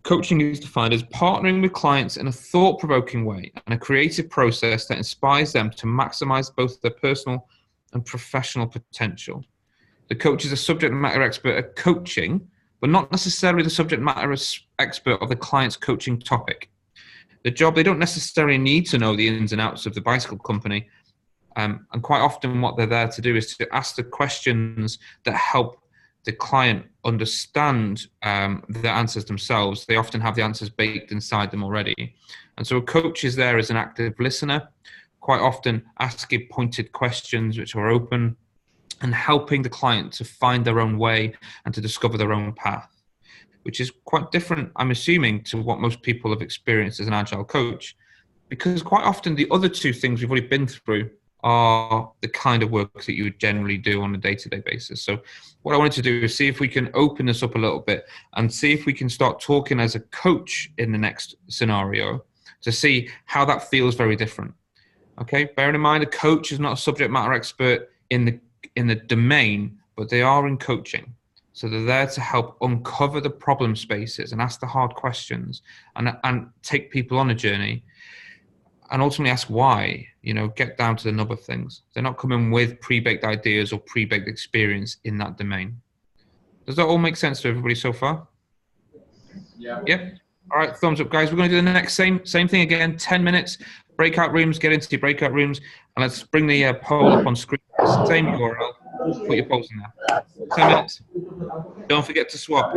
coaching is defined as partnering with clients in a thought-provoking way and a creative process that inspires them to maximize both their personal and professional potential. The coach is a subject matter expert at coaching, but not necessarily the subject matter expert of the client's coaching topic. The job, they don't necessarily need to know the ins and outs of the bicycle company. And quite often what they're there to do is to ask the questions that help the client understand the answers themselves. They often have the answers baked inside them already. And so a coach is there as an active listener, quite often asking pointed questions which are open and helping the client to find their own way and to discover their own path, which is quite different, I'm assuming, to what most people have experienced as an Agile coach, because quite often the other two things we've already been through are the kind of work that you would generally do on a day-to-day basis. So what I wanted to do is see if we can open this up a little bit and see if we can start talking as a coach in the next scenario to see how that feels very different. Okay, bearing in mind a coach is not a subject matter expert in the domain, but they are in coaching. So they're there to help uncover the problem spaces and ask the hard questions and take people on a journey and ultimately ask why, get down to the nub of things. They're not coming with pre-baked ideas or pre-baked experience in that domain. Does that all make sense to everybody so far? Yeah. Yep. All right, thumbs up, guys. We're going to do the next same thing again, 10 minutes. Breakout rooms, get into your breakout rooms, and let's bring the poll up on screen. Same URL. Put your polls in there. 10 minutes. Don't forget to swap.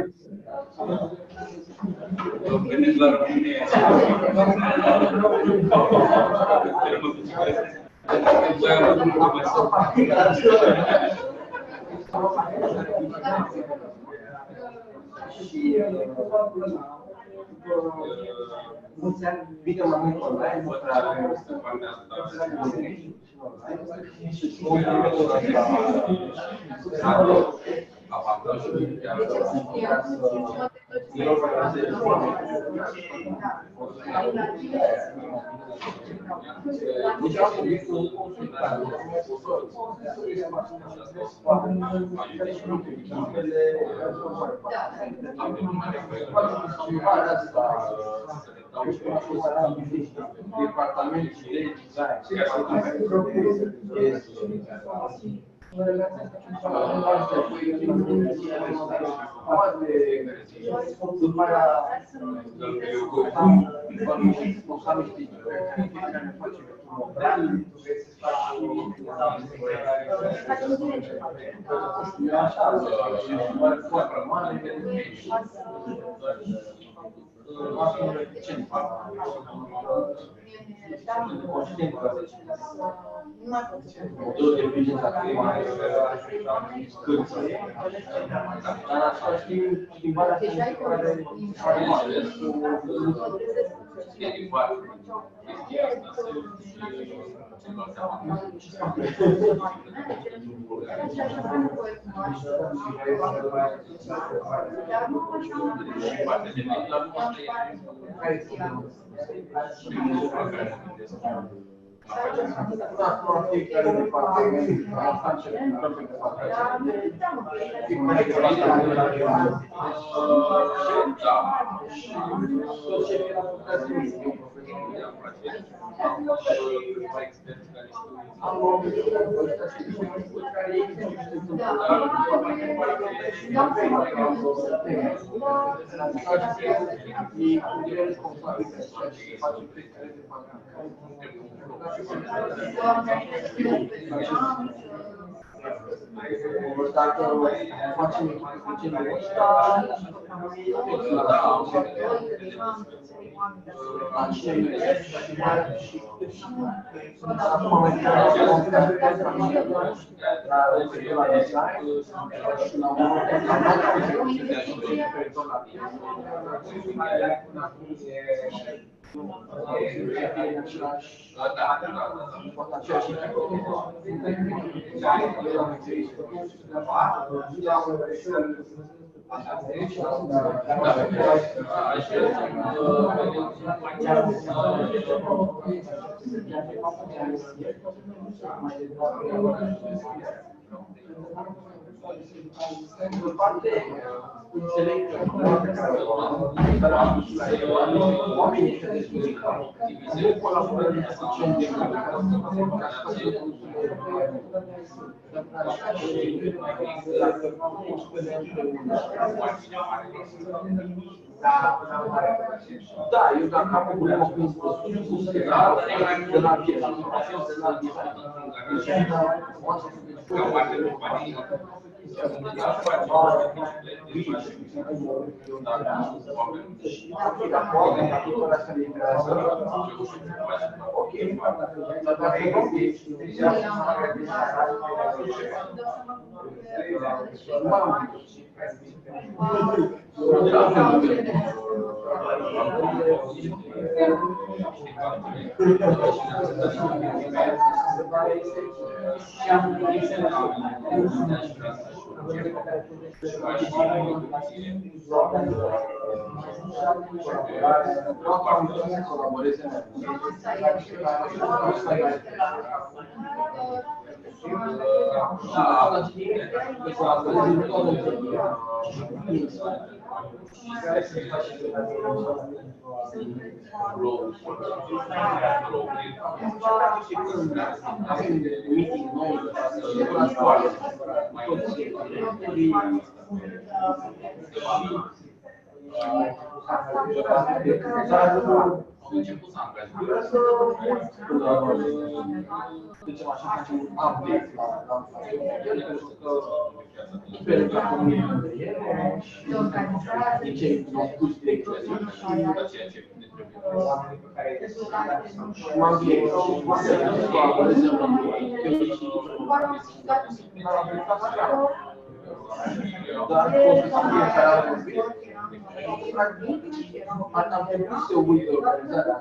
Am trebuit să uit organizarea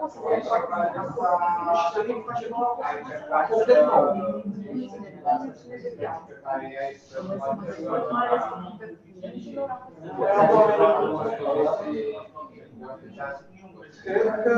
și să ne facem complet nou. Cred că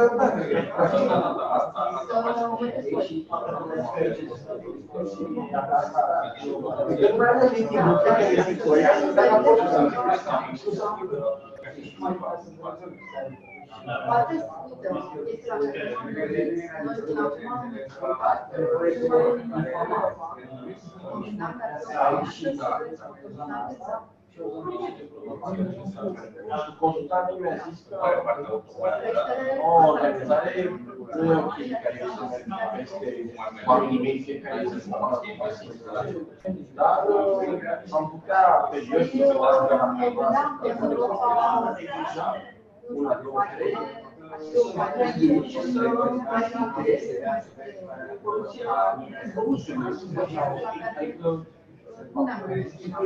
consultantul mi-a zis că o organizare nu e ok care să merg peste oamenii mei fiecare să se facă. Dar am putea period să una, două, trei,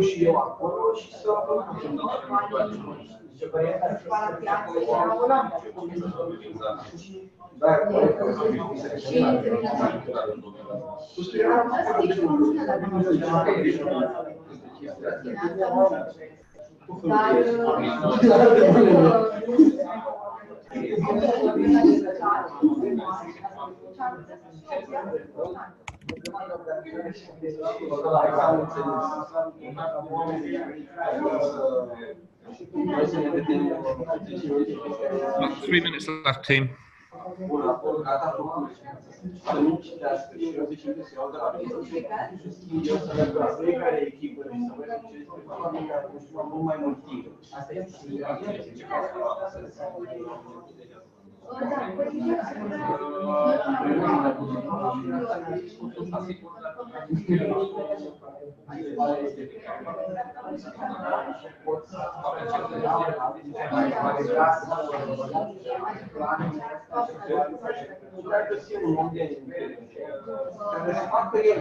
și eu acolo și să About 3 minutes left, team. să nu citească și eu zic că se iau de la mine. Eu să merg la fiecare echipă și să văd ce este oamenii care consumă mult mai mult timp. Asta este dacă țin un om de care să facă el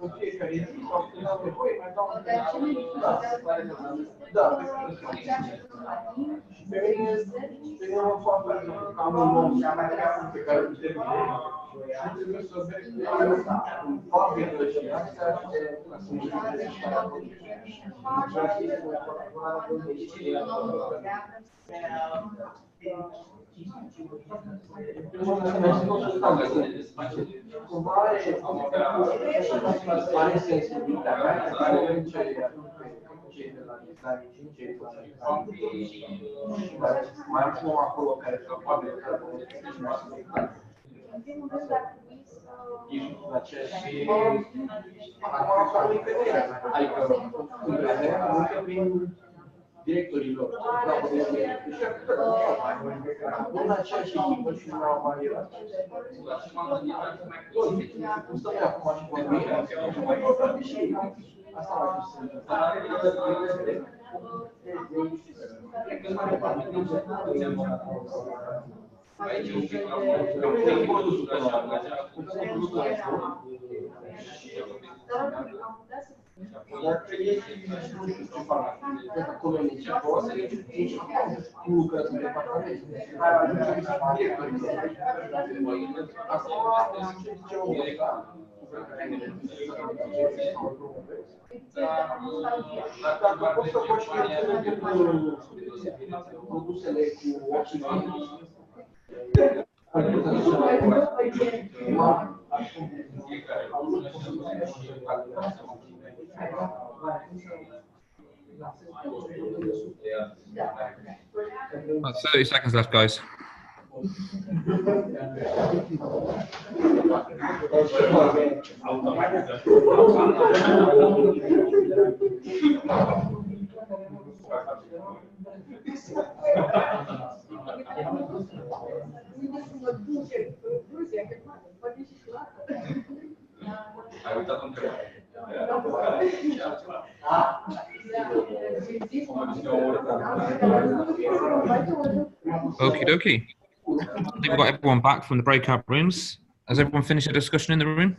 în fiecare zi sau când am nevoie, mai dau un și pe mine mă fac că am un om pe care îl termine și trebuie să merg în fabrică și astea ca să mă gândesc și la cumva are sensibilitatea care cei de la design și cei de la design mai am acolo care se poate și acum am o vedere, adică încă prin directorilor, în aceeași echipă și nu au variat. Cum stăm acum și vorbim, și asta va fi să întâmple. Dacă ești, nu știu ce fac, acolo în început, să ești cu lucrări în departament. Acum, ce om dacă poți să faci produsele cu ochii About 30 seconds left, guys. Okie dokie. I think we've got everyone back from the breakout rooms. Has everyone finished the discussion in the room?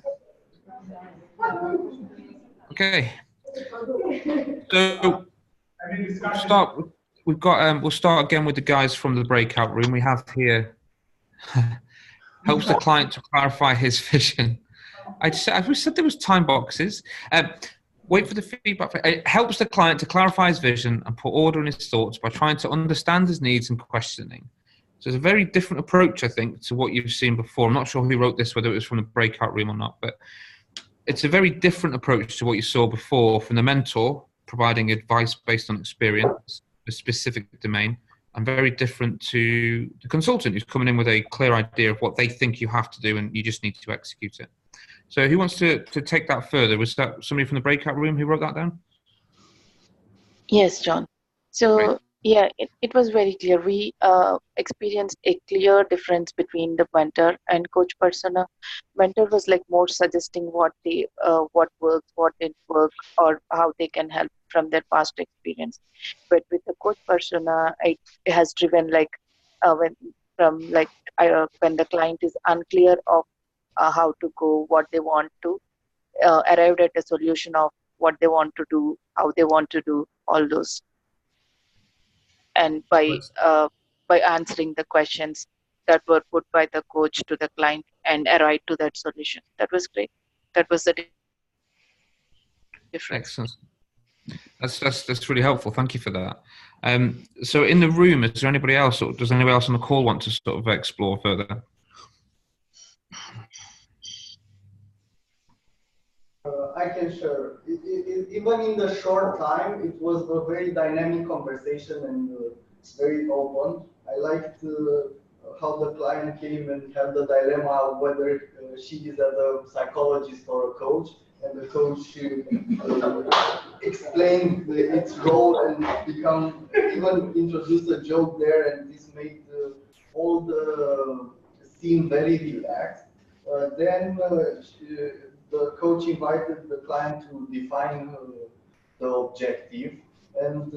Okay. So we'll start again with the guys from the breakout room. We have here helps the client to clarify his vision. I said there was time boxes. Wait for the feedback. It helps the client to clarify his vision and put order in his thoughts by trying to understand his needs and questioning. So it's a very different approach, I think, to what you've seen before. I'm not sure who wrote this, whether it was from the breakout room or not, but it's a very different approach to what you saw before from the mentor providing advice based on experience, a specific domain, and very different to the consultant who's coming in with a clear idea of what they think you have to do and you just need to execute it. So who wants to take that further? Was that somebody from the breakout room who wrote that down? Yes, John. So Right. yeah, it was very clear. We experienced a clear difference between the mentor and coach persona. Mentor was like more suggesting what works, what didn't work, or how they can help from their past experience. But with the coach persona, it has driven like when the client is unclear of how to go, what they want to, arrived at a solution of what they want to do, how they want to do, all those. And by answering the questions that were put by the coach to the client and arrived to that solution. That was great. That was the difference. Excellent. That's really helpful. Thank you for that. So in the room, is there anybody else, or does anybody else on the call want to sort of explore further? I can share. Even in the short time, it was a very dynamic conversation and very open. I liked how the client came and had the dilemma of whether she is a psychologist or a coach, and the coach explained its role and even introduced a joke there, and this made all the scene very relaxed. Then the coach invited the client to define the objective and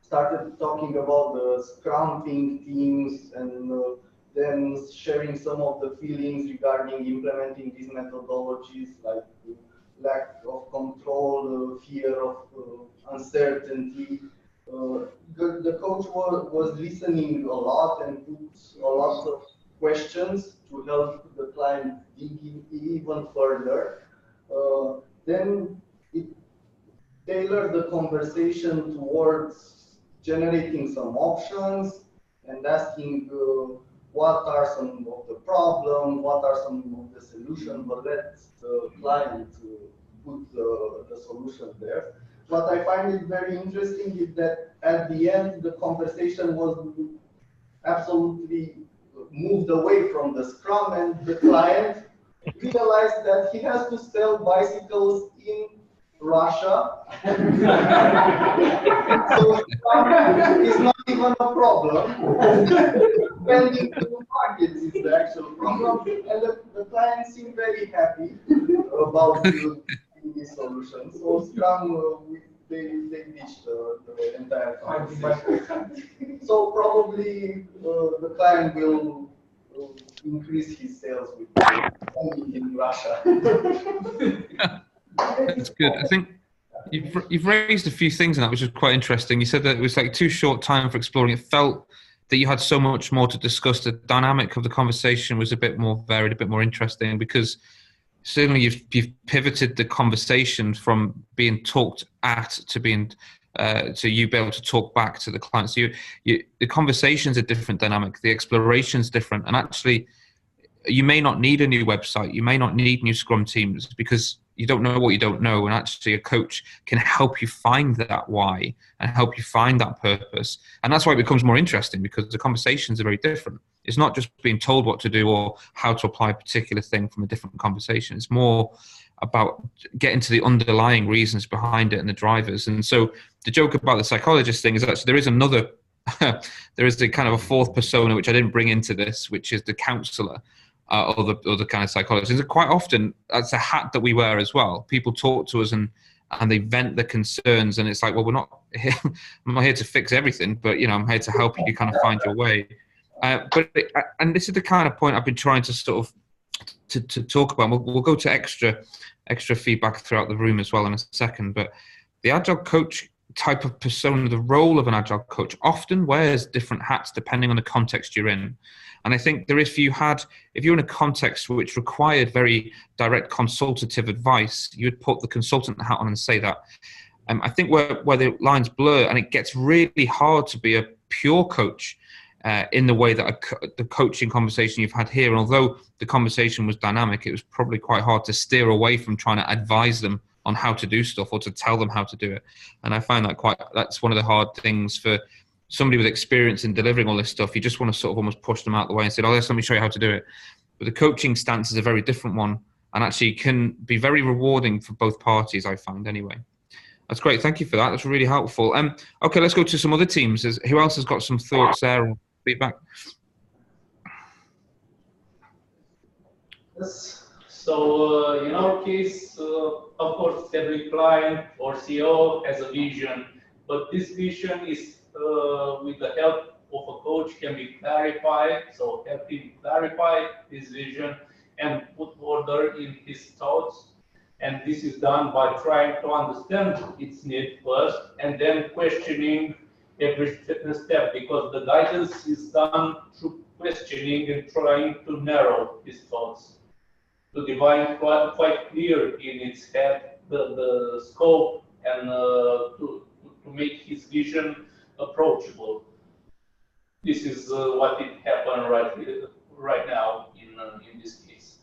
started talking about the scrumping teams and then sharing some of the feelings regarding implementing these methodologies, like lack of control, fear of uncertainty. The coach was listening a lot and put a lot of questions to help the client dig even further. Then it tailored the conversation towards generating some options and asking what are some of the problems, what are some of the solutions, but let the client put the solution there. What I find it very interesting is that at the end, the conversation was absolutely moved away from the Scrum, and the client realized that he has to sell bicycles in Russia. So Scrum is not even a problem. Spending to market is the actual problem, and the client seemed very happy about this solution. So Scrum, they ditched the entire conversation. So probably the client will increase his sales with in Russia. That's good. I think you've raised a few things in that, which is quite interesting. You said that it was like too short time for exploring. It felt that you had so much more to discuss. The dynamic of the conversation was a bit more varied, a bit more interesting, because certainly you've pivoted the conversation from being talked at to being to you be able to talk back to the client. So the conversation's a different dynamic, the exploration's different, and actually you may not need a new website, you may not need new Scrum teams, because you don't know what you don't know, and actually a coach can help you find that why and help you find that purpose. And that's why it becomes more interesting, because the conversations are very different. It's not just being told what to do or how to apply a particular thing from a different conversation. It's more about getting to the underlying reasons behind it and the drivers. And so the joke about the psychologist thing is actually there is another, there is the kind of a fourth persona which I didn't bring into this, which is the counselor. Or the kind of psychologists. And quite often that's a hat that we wear as well. People talk to us and they vent their concerns, and it's like, well, we're not here, I'm not here to fix everything, but I'm here to help you kind of find your way. And this is the kind of point I've been trying to sort of to talk about. We'll go to extra feedback throughout the room as well in a second. But the Agile Coach type of persona, the role of an Agile Coach, often wears different hats depending on the context you're in. And I think if you're in a context which required very direct consultative advice, you would put the consultant hat on and say that. I think where the lines blur, and it gets really hard to be a pure coach in the way that the coaching conversation you've had here. And although the conversation was dynamic, it was probably quite hard to steer away from trying to advise them on how to do stuff or to tell them how to do it. And I find that's one of the hard things for somebody with experience in delivering all this stuff. You just want to sort of almost push them out the way and say, oh, let me show you how to do it. But the coaching stance is a very different one, and actually can be very rewarding for both parties, I find anyway. That's great. Thank you for that. That's really helpful. Okay, let's go to some other teams. Who else has got some thoughts there or feedback? Yes. So in our case, of course, every client or CEO has a vision, but this vision is with the help of a coach can be clarified. So help him clarify his vision and put order in his thoughts. And this is done by trying to understand its need first and then questioning every step, because the guidance is done through questioning and trying to narrow his thoughts, to define quite clear in its head the scope and to make his vision approachable. This is what it happened right now in this case.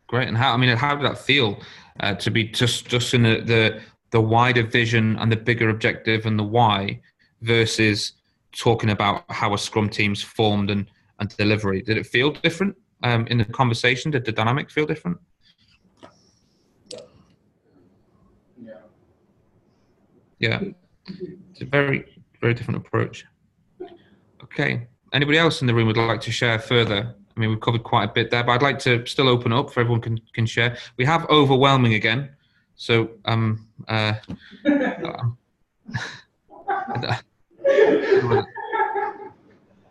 Great. And how did that feel to be just in the wider vision and the bigger objective and the why versus talking about how a Scrum team's formed and delivery? Did it feel different in the conversation? Did the dynamic feel different? Yeah. It's a very, very different approach. Okay. Anybody else in the room would like to share further? I mean, we've covered quite a bit there, but I'd like to still open up for everyone can share. We have overwhelming again. So I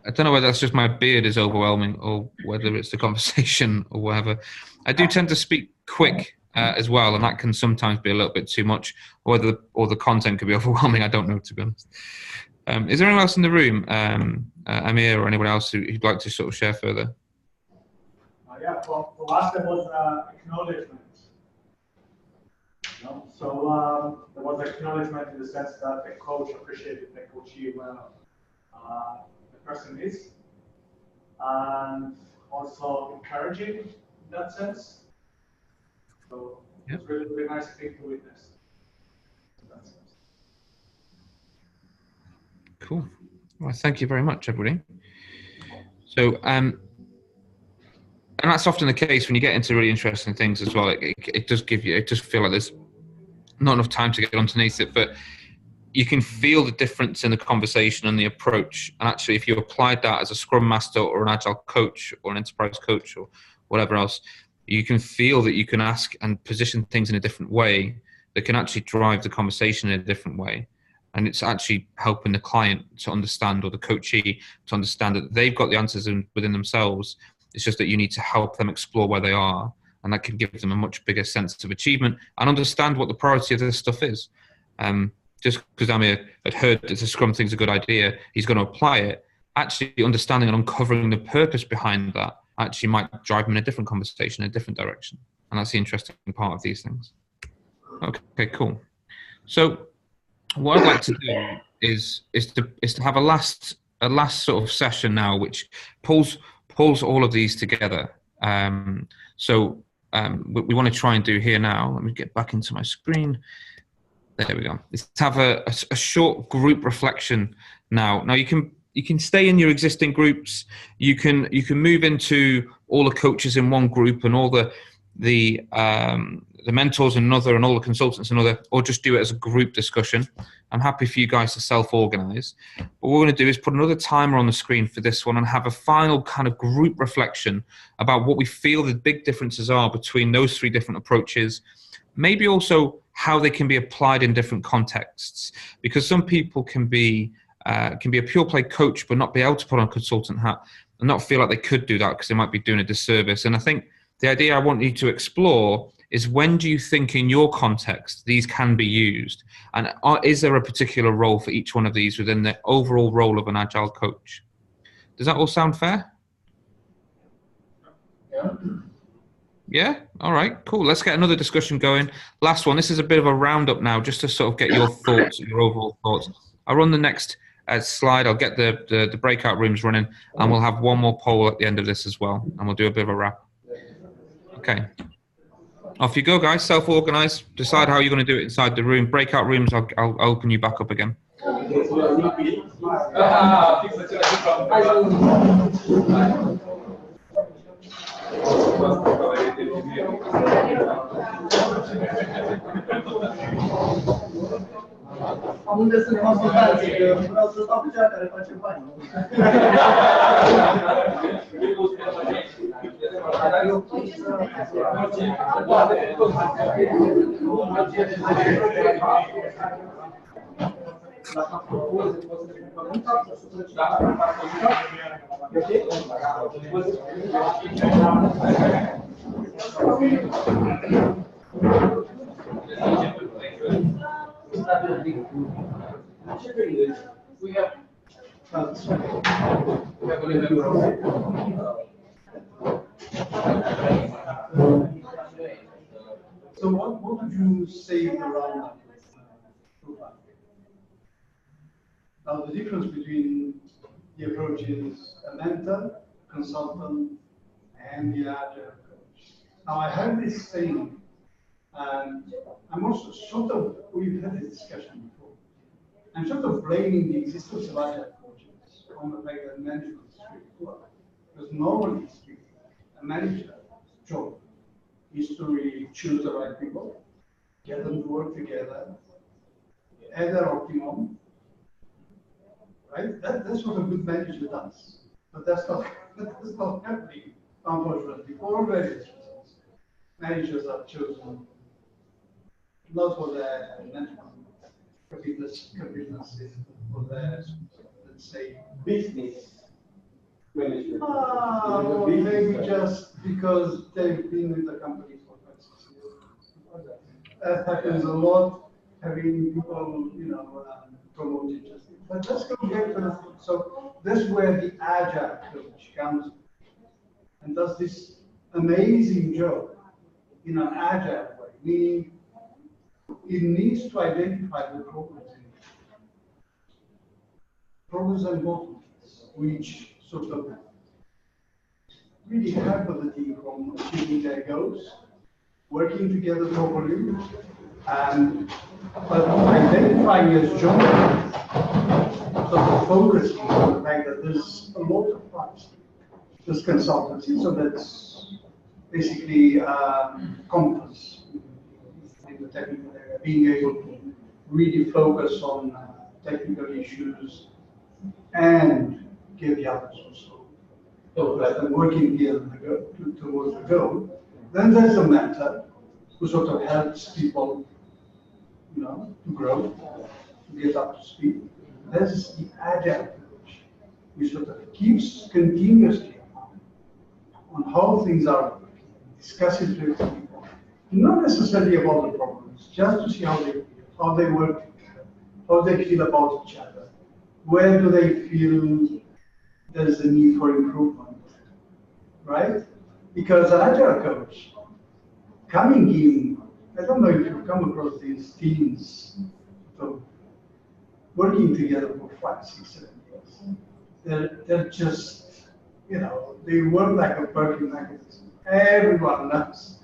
don't know whether that's just my beard is overwhelming or whether it's the conversation or whatever. I do tend to speak quick as well, and that can sometimes be a little bit too much, or the content could be overwhelming. I don't know, to be honest. Is there anyone else in the room, Amir or anyone else who'd like to sort of share further? Yeah, for us there was acknowledgement. So there was acknowledgement in the sense that the coach appreciated the coachee well the person is, and also encouraging in that sense. So it's really, really nice thing to witness in that sense. Cool. Well, thank you very much, everybody. So, and that's often the case when you get into really interesting things as well. It does feel like there's not enough time to get underneath it, but you can feel the difference in the conversation and the approach. And actually, if you applied that as a Scrum Master or an Agile Coach or an Enterprise Coach or whatever else, you can feel that you can ask and position things in a different way that can actually drive the conversation in a different way. And it's actually helping the client to understand, or the coachee to understand, that they've got the answers within themselves. It's just that you need to help them explore where they are. And that can give them a much bigger sense of achievement and understand what the priority of this stuff is. Just because Amir had heard that the Scrum thing's a good idea, he's going to apply it. Actually understanding and uncovering the purpose behind that actually might drive him in a different conversation, in a different direction. And that's the interesting part of these things. Okay, cool. So what I'd like to do is to have a last sort of session now, which pulls all of these together. What we want to try and do here now, let me get back into my screen. There we go. Is to have a short group reflection now. Now you can stay in your existing groups. You can move into all the coaches in one group and all the mentors in another and all the consultants in another, or just do it as a group discussion. I'm happy for you guys to self-organize. What we're going to do is put another timer on the screen for this one and have a final kind of group reflection about what we feel the big differences are between those three different approaches. Maybe also how they can be applied in different contexts, because some people can be a pure play coach but not be able to put on a consultant hat, and not feel like they could do that because they might be doing a disservice. And I think the idea I want you to explore is, when do you think in your context these can be used? And is there a particular role for each one of these within the overall role of an Agile coach? Does that all sound fair? Yeah. Yeah? All right, cool. Let's get another discussion going. Last one. This is a bit of a roundup now, just to sort of get your thoughts, your overall thoughts. I'll run the next slide. I'll get the breakout rooms running, and we'll have one more poll at the end of this as well, and we'll do a bit of a wrap. Okay. Off you go, guys. Self-organize. Decide how you're going to do it inside the room. Breakout rooms, I'll open you back up again. Unde sunt consultanții, că vreau să stau cu cea care face bani. So what would you say around that? Now the difference between the approach is a mentor, consultant, and the Agile coach. Now I heard this saying, and I'm also sort of, we've had this discussion before, I'm sort of blaming the existence of Agile coaches on the fact that management is really poor. Because normally speaking, a manager's job is to really choose the right people, get them to work together, at their optimum, right? That's what a good manager does. But that's not happening, unfortunately, for various reasons. Managers are chosen not for their management competencies, for their, let's say, business management. Maybe just because they've been with the company for 6 years. That happens a lot, having people, promoted just. But let's go back to the, so that's where the Agile coach comes and does this amazing job in an agile way, meaning it needs to identify the problems and bottlenecks, which sort of really hamper the team from achieving their goals, working together properly, and identifying as John, sort of focusing on the fact that there's a lot of parts. There's consultancy, so that's basically compass in the technical area, being able to really focus on technical issues and get the others also working together towards the goal. Then there's a mentor who sort of helps people, to grow, to get up to speed. There's the Agile coach, which sort of keeps continuously on how things are working, discussing with people, not necessarily about the problems, just to see how they work, how they feel about each other, where do they feel there's a need for improvement, right? Because an Agile coach coming in, I don't know if you've come across these teams of working together for 5, 6, 7 years. They're just, they work like a perfect mechanism. Everyone knows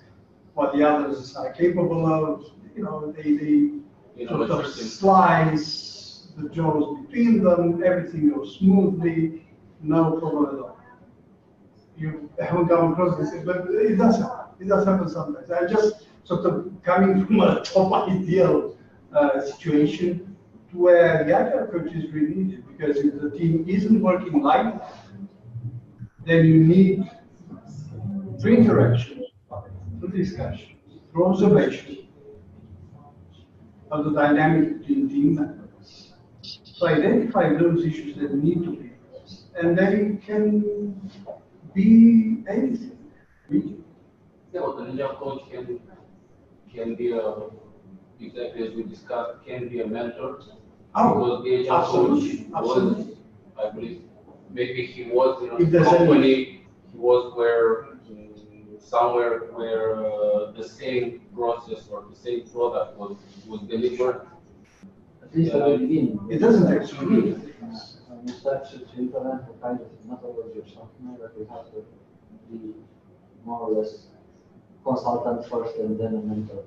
what the others are capable of. They sort of slice the jobs between them. Everything goes smoothly, no problem at all. You haven't come across this, but it does happen. It does happen sometimes. I just sort of coming from a top ideal situation to where the Agile coach is really needed, because if the team isn't working like that, then you need through interaction, through discussion, through observation of the dynamic between team members, to identify those issues that need to be addressed and they can be anything. Yeah, well, the Agile Coach can be a, exactly as we discussed, can be a mentor. Because the Agile Coach was, I believe, maybe he was in a company, he was where, somewhere where the same process or the same product was delivered. At least at the beginning. It doesn't actually. When you start to implement a kind of methodology or something, that we have to be more or less consultant first and then a mentor.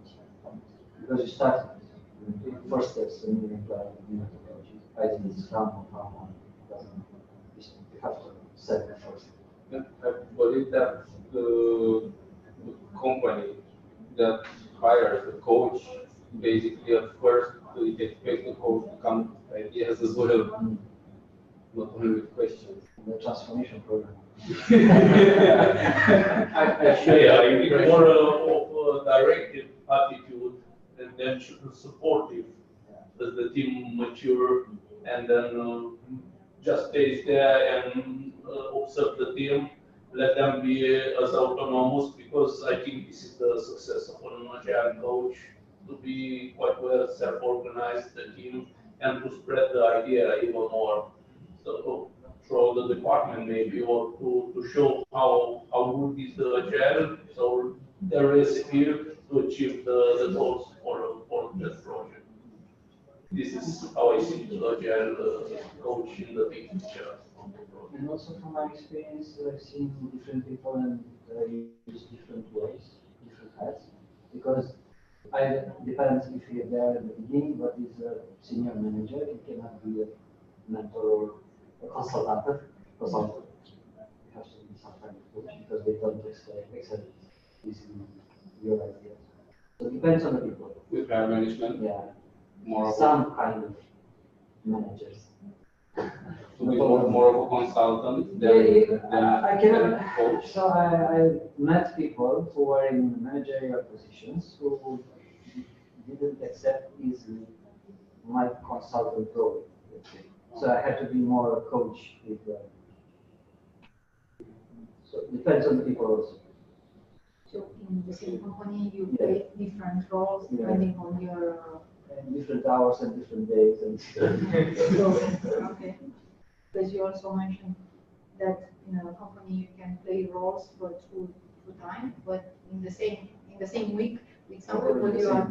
Because you start with the first steps and you apply the methodology. Either it's Scrum or Kanban, doesn't matter. You have to set it first. I believe that the company that hires the coach, basically at first it expects the coach to come with ideas as well, not only with questions. The transformation program. You need more of a directive attitude and then supportive as the team mature, and then just stay there and observe the team, let them be as autonomous, because I think this is the success of an Agile coach, to be quite well self-organized, the team, and to spread the idea even more. So through the department maybe, or to show how good is the Agile, so the recipe to achieve the goals for that project. This is how I see the Agile coach in the big picture. And also from my experience, I've seen different people and use different ways, different hats, because it depends if you're there at the beginning, but is a senior manager, he cannot be a mentor or a consultant. It has to be some kind of coach, because they don't accept easily your ideas. So it depends on the people. With higher management? Yeah. More some kind of managers. To be more of a consultant than coach. So I met people who were in managerial positions who didn't accept easily my consultant role, let's say. So I had to be more a coach with so it depends on the people also. So in the same company you play different roles depending on your and different hours and different days and okay. Because you also mentioned that in a company you can play roles for full time, but in the same week with some people you are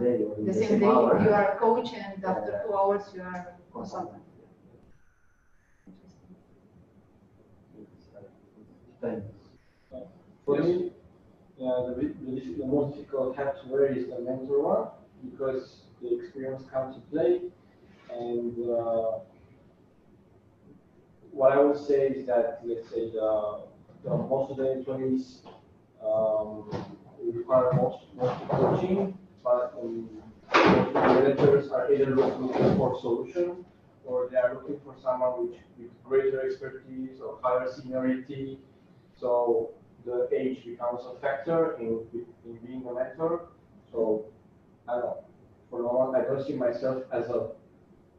the same day you are a coach, and after 2 hours you are a consultant. For me, the most difficult hat to wear is the mentor one, because the experience comes to play. And what I would say is that, let's say, most of the employees require most coaching, but most managers are either looking for solution, or they are looking for someone with greater expertise or higher seniority. So the age becomes a factor in being a mentor. So I don't know. For the moment, I don't see myself as a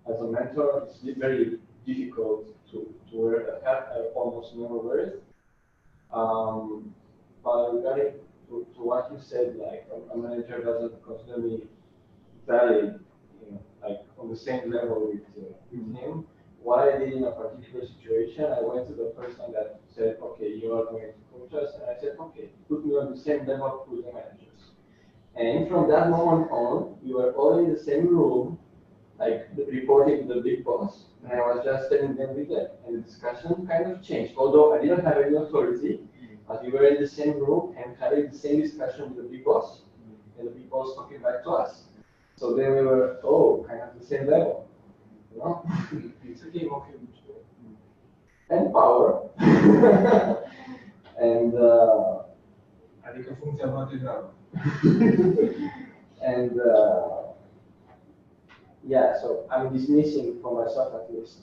mentor. It's very difficult to wear that hat. I almost never wear it. But regarding to what you said, like a manager doesn't consider me valid, like on the same level with him. What I did in a particular situation, I went to the person that said, okay, you are going to coach us, and I said, okay, put me on the same level with the managers. And from that moment on, we were all in the same room, like reporting to the big boss, and I was just telling them with them, and the discussion kind of changed. Although I didn't have any authority, but we were in the same room and having the same discussion with the big boss, and the big boss talking back to us. So then we were, kind of the same level. It's a game of control. And power. And adică funcția materială. And so I'm dismissing for myself at least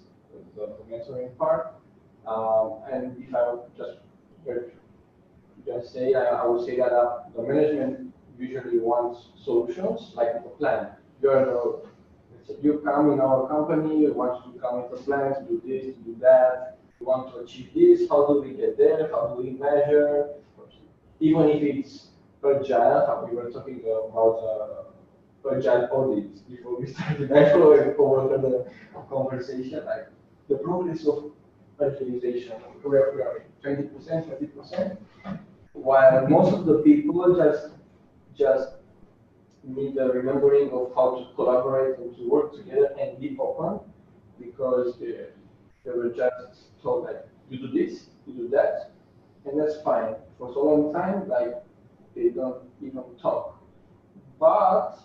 the mentoring part. And if I would just say, I would say that the management usually wants solutions, like a plan. You come in our company, you want to come with a plan to do this, to do that, we want to achieve this, how do we get there, how do we measure, even if it's agile, how we were talking about agile audits before we started. I overheard the conversation, like the progress of agilization, we are 20%, 20%, while most of the people just need the remembering of how to collaborate and to work together and be open, because they were just told like, you do this, you do that, and that's fine. For so long time, like they don't even talk. But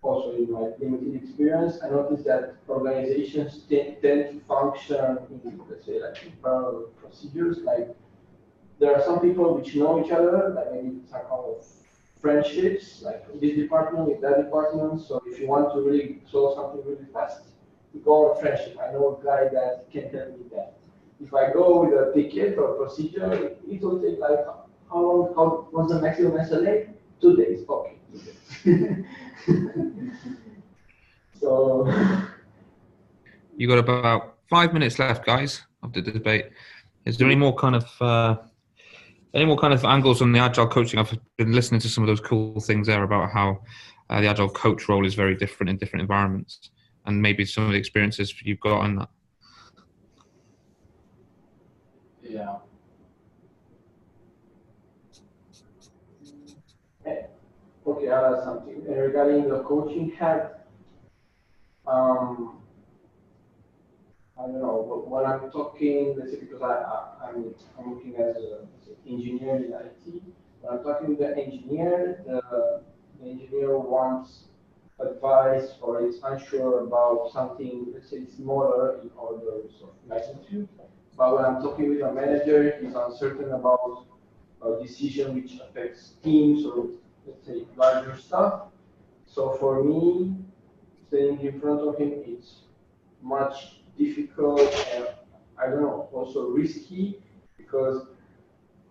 also in my limited experience, I noticed that organizations tend to function in, let's say, like in parallel procedures. Like there are some people which know each other, like maybe some kind of friendships, like this department with that department. So if you want to really solve something really fast, you go on a friendship. I know a guy that can tell me that. If I go with a ticket or procedure, it will take like how long? What's the maximum SLA? 2 days. Okay. 2 days. So you got about 5 minutes left, guys, of the debate. Is there any more kind of angles on the Agile coaching? I've been listening to some of those cool things there about how the Agile coach role is very different in different environments, and maybe some of the experiences you've got on that. yeah. Okay, I'll add something. Regarding the coaching hat, I don't know, but when I'm talking, let's say because I'm working as an engineer in IT, when I'm talking with the engineer wants advice or is unsure about something, let's say smaller in orders of magnitude. But when I'm talking with a manager, he's uncertain about a decision which affects teams or, let's say, larger stuff. So for me, staying in front of him, it's much difficult and, I don't know, also risky, because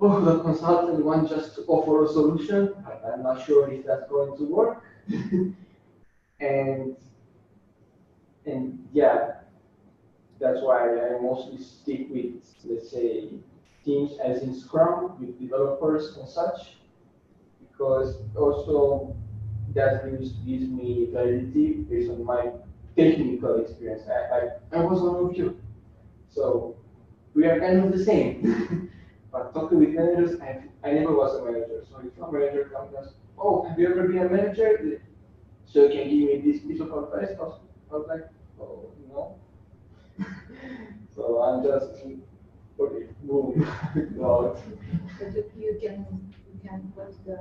the consultant wants just to offer a solution. I'm not sure if that's going to work. and yeah, that's why I mostly stick with, let's say, teams as in Scrum with developers and such, because also that gives me validity based on my technical experience. I was one of you, so we are kind of the same. But talking with managers, I never was a manager. So if a manager comes and says, "Oh, have you ever been a manager? So you can give me this piece of advice?" I was like, "Oh, no." So I'm just okay, boom, out. But you can put the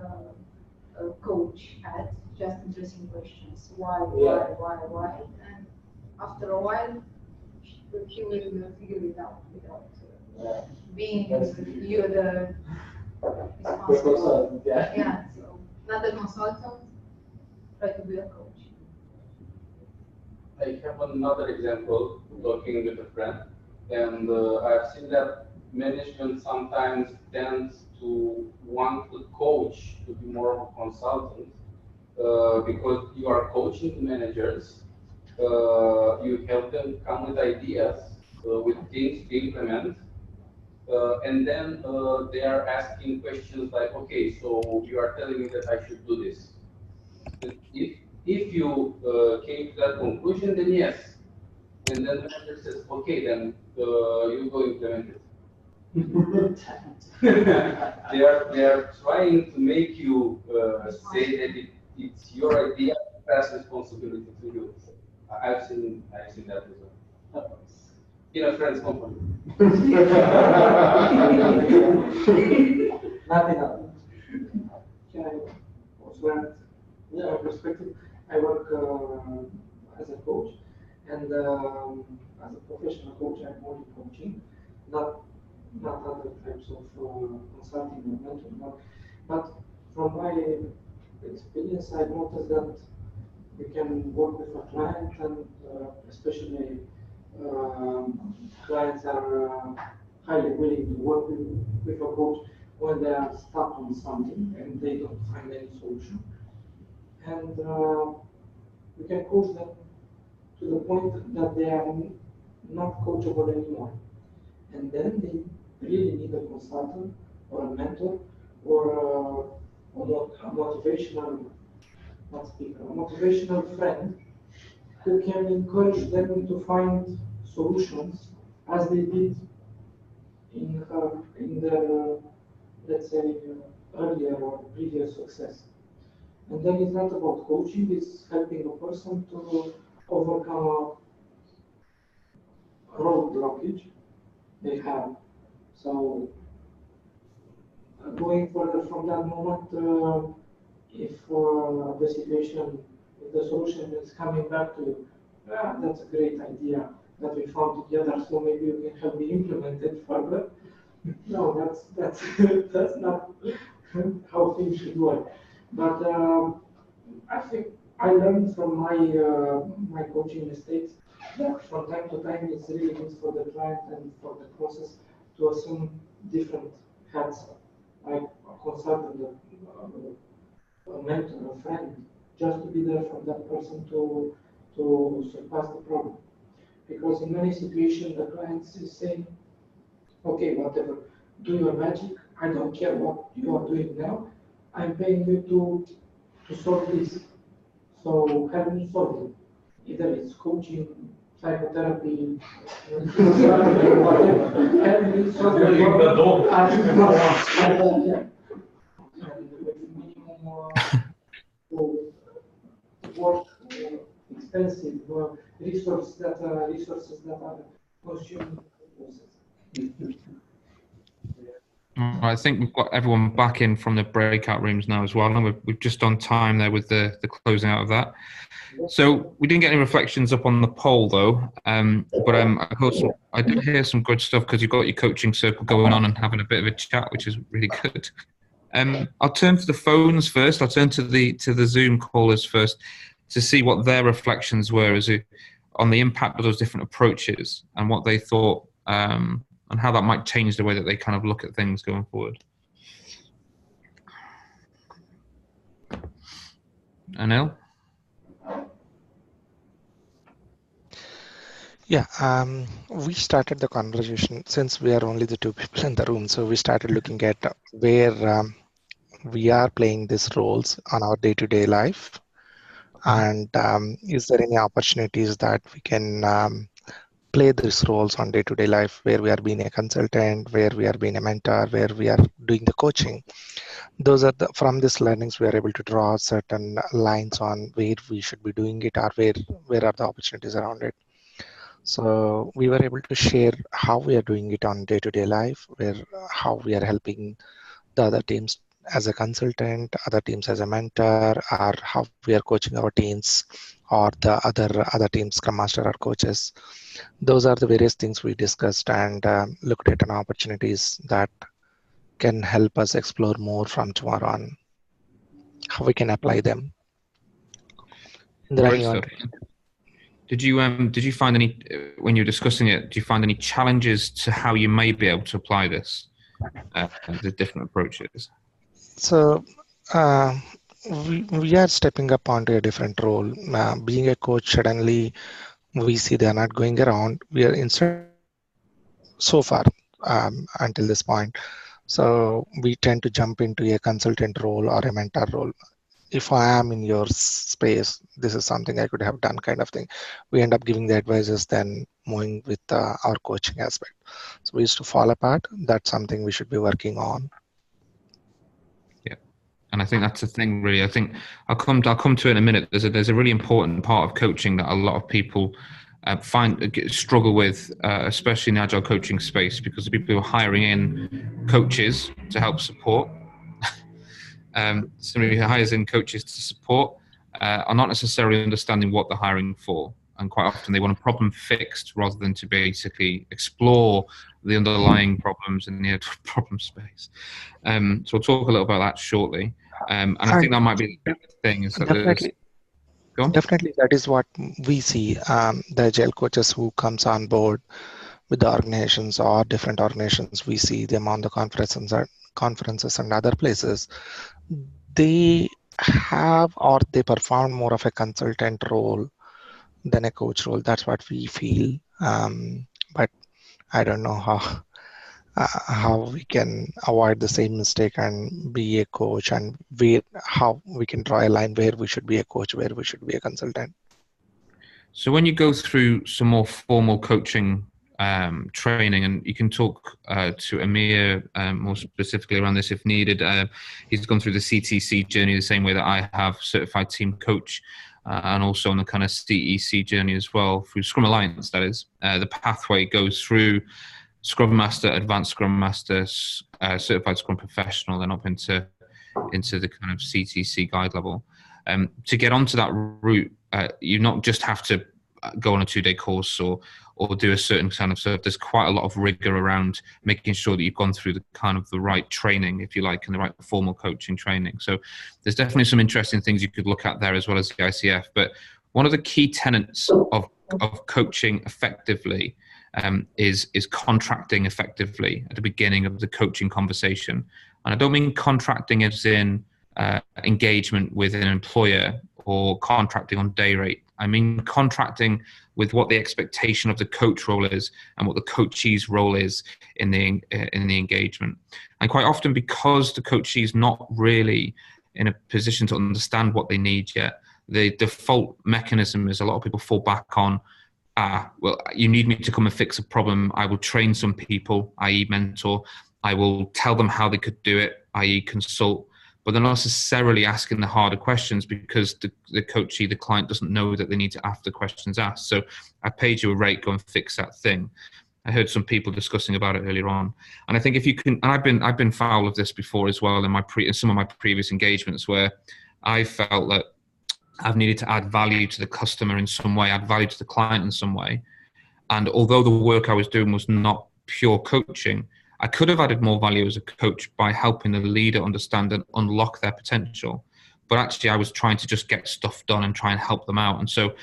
coach at just interesting questions. Why, and after a while, he will figure it out without being you the responsible. Yeah. So not the consultant. Try to be a coach. I have another example, talking with a friend, and I've seen that management sometimes tends to want the coach to be more of a consultant, because you are coaching the managers, you help them come with ideas, with things to implement, and then they are asking questions like, okay, so you are telling me that I should do this. If you came to that conclusion, then yes. And then the manager says, okay, then you go implement it. they are trying to make you say that it's your idea, pass responsibility to you. I've seen that as well. In a friend's company. Not enough. Can I also add my perspective? I work as a coach, and as a professional coach, I'm only coaching, not other types of consulting or mentoring. But from my experience, I've noticed that we can work with a client, and especially clients are highly willing to work with a coach when they are stuck on something and they don't find any solution. And we can coach them to the point that they are not coachable anymore. and then they really need a consultant or a mentor or a motivational, not speaker, a motivational friend who can encourage them to find solutions as they did in their, let's say, earlier or previous success. And then it's not about coaching, it's helping a person to overcome a road blockage they have. So going further from that moment, if the situation, if the solution is coming back to you, that's a great idea that we found together, so maybe you can help me implement it further. No, that's that's not how things should work. But I think I learned from my coaching mistakes that from time to time it's really good for the client and for the process to assume different hats, like a consultant, a mentor, a friend, just to be there for that person to surpass the problem. Because in many situations the client is saying, okay, whatever, do your magic. I don't care what you are doing now. I'm paying you to solve this. So help me solve it. Either it's coaching, psychotherapy, whatever. Help me solve the problem. And with minimum work, expensive resources that are consumed. I think we've got everyone back in from the breakout rooms now as well, and we've just on time there with the closing out of that. So we didn't get any reflections up on the poll though, but I did hear some good stuff because you've got your coaching circle going on and having a bit of a chat, which is really good. I'll turn to the phones first. I'll turn to the Zoom callers first to see what their reflections were on the impact of those different approaches and what they thought. And how that might change the way that they kind of look at things going forward. Anil? Yeah, we started the conversation since we are only the two people in the room. So we started looking at where we are playing these roles on our day-to-day life. And is there any opportunities that we can play these roles on day-to-day life, where we are being a consultant, where we are being a mentor, where we are doing the coaching. Those are from these learnings we are able to draw certain lines on where we should be doing it or where are the opportunities around it. So we were able to share how we are doing it on day-to-day life, how we are helping the other teams as a consultant, other teams as a mentor, or how we are coaching our teams or the other teams, Scrum Master or coaches. Those are the various things we discussed and looked at opportunities that can help us explore more from tomorrow on, how we can apply them. Did you find any, when you were discussing it, do you find any challenges to how you may be able to apply this, the different approaches? So we are stepping up onto a different role. Being a coach, suddenly we see they are not going around. We are instead so far until this point. So we tend to jump into a consultant role or a mentor role. If I am in your space, this is something I could have done, kind of thing. We end up giving the advices, then moving with our coaching aspect. So we used to fall apart. That's something we should be working on. Yeah, and I think that's the thing, really. I think I'll come to it in a minute. There's a really important part of coaching that a lot of people struggle with, especially in the Agile coaching space, because the people who are hiring in coaches to help support. Somebody who hires in coaches to support are not necessarily understanding what they're hiring for, and quite often they want a problem fixed rather than to basically explore the underlying problems in the problem space. So we'll talk a little about that shortly, and I think that might be the thing. Is that definitely, go on? Definitely, that is what we see. The Agile coaches who comes on board with the organizations or different organizations, we see them on the conferences and other places. They have or they perform more of a consultant role than a coach role. That's what we feel. But I don't know how we can avoid the same mistake and be a coach, and how we can draw a line where we should be a coach, where we should be a consultant. So when you go through some more formal coaching training, and you can talk to Amir more specifically around this if needed. He's gone through the CTC journey the same way that I have, certified team coach, and also on the kind of CEC journey as well, through Scrum Alliance, that is. The pathway goes through Scrum Master, Advanced Scrum Master, Certified Scrum Professional, then up into the kind of CTC guide level. To get onto that route, you not just have to go on a 2-day course or do a certain kind of stuff. There's quite a lot of rigor around making sure that you've gone through the kind of the right training, if you like, and the right formal coaching training. So there's definitely some interesting things you could look at there, as well as the ICF. But one of the key tenets of coaching effectively is contracting effectively at the beginning of the coaching conversation. And I don't mean contracting as in engagement with an employer or contracting on day rate. I mean contracting with what the expectation of the coach role is and what the coachee's role is in the engagement. And quite often, because the coachee is not really in a position to understand what they need yet, the default mechanism is a lot of people fall back on, well, you need me to come and fix a problem. I will train some people, i.e. mentor. I will tell them how they could do it, i.e. consult. But they're not necessarily asking the harder questions, because the coachee, the client, doesn't know that they need to have the questions asked. So I paid you a rate, go and fix that thing. I heard some people discussing about it earlier on. And I think if you can, and I've been foul of this before as well in some of my previous engagements, where I felt that I've needed to add value to the customer in some way, add value to the client in some way. And although the work I was doing was not pure coaching, I could have added more value as a coach by helping the leader understand and unlock their potential. But actually, I was trying to just get stuff done and try and help them out. And so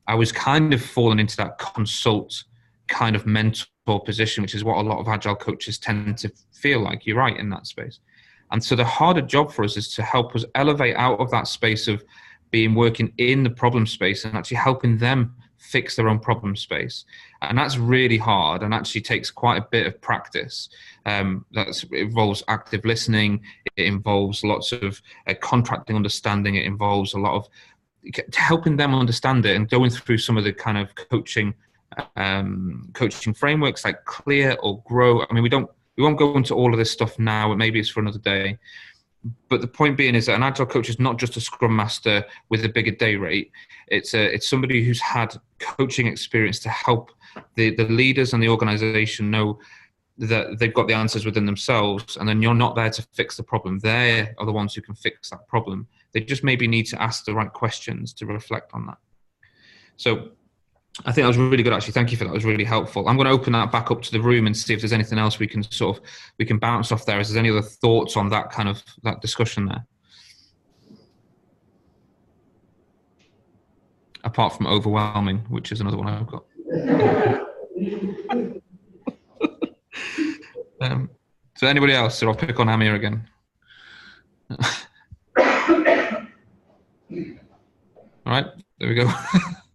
I was kind of falling into that consult kind of mentor position, which is what a lot of Agile coaches tend to feel like. You're right, in that space. And so the harder job for us is to help us elevate out of that space of working in the problem space and actually helping them fix their own problem space. And that's really hard, and actually takes quite a bit of practice. It involves active listening. It involves lots of contracting understanding. It involves a lot of helping them understand it and going through some of the kind of coaching frameworks like Clear or Grow. I mean, we won't go into all of this stuff now. Maybe it's for another day. But the point being is that an Agile coach is not just a Scrum Master with a bigger day rate. It's somebody who's had coaching experience to help the leaders and the organization know that they've got the answers within themselves, and then you're not there to fix the problem. They are the ones who can fix that problem. They just maybe need to ask the right questions to reflect on that. So I think that was really good, actually. Thank you for that. It was really helpful. I'm going to open that back up to the room and see if there's anything else we can bounce off there. Is there any other thoughts on that that discussion there? Apart from overwhelming, which is another one I've got. So anybody else? So I'll pick on Amir again. All right, there we go.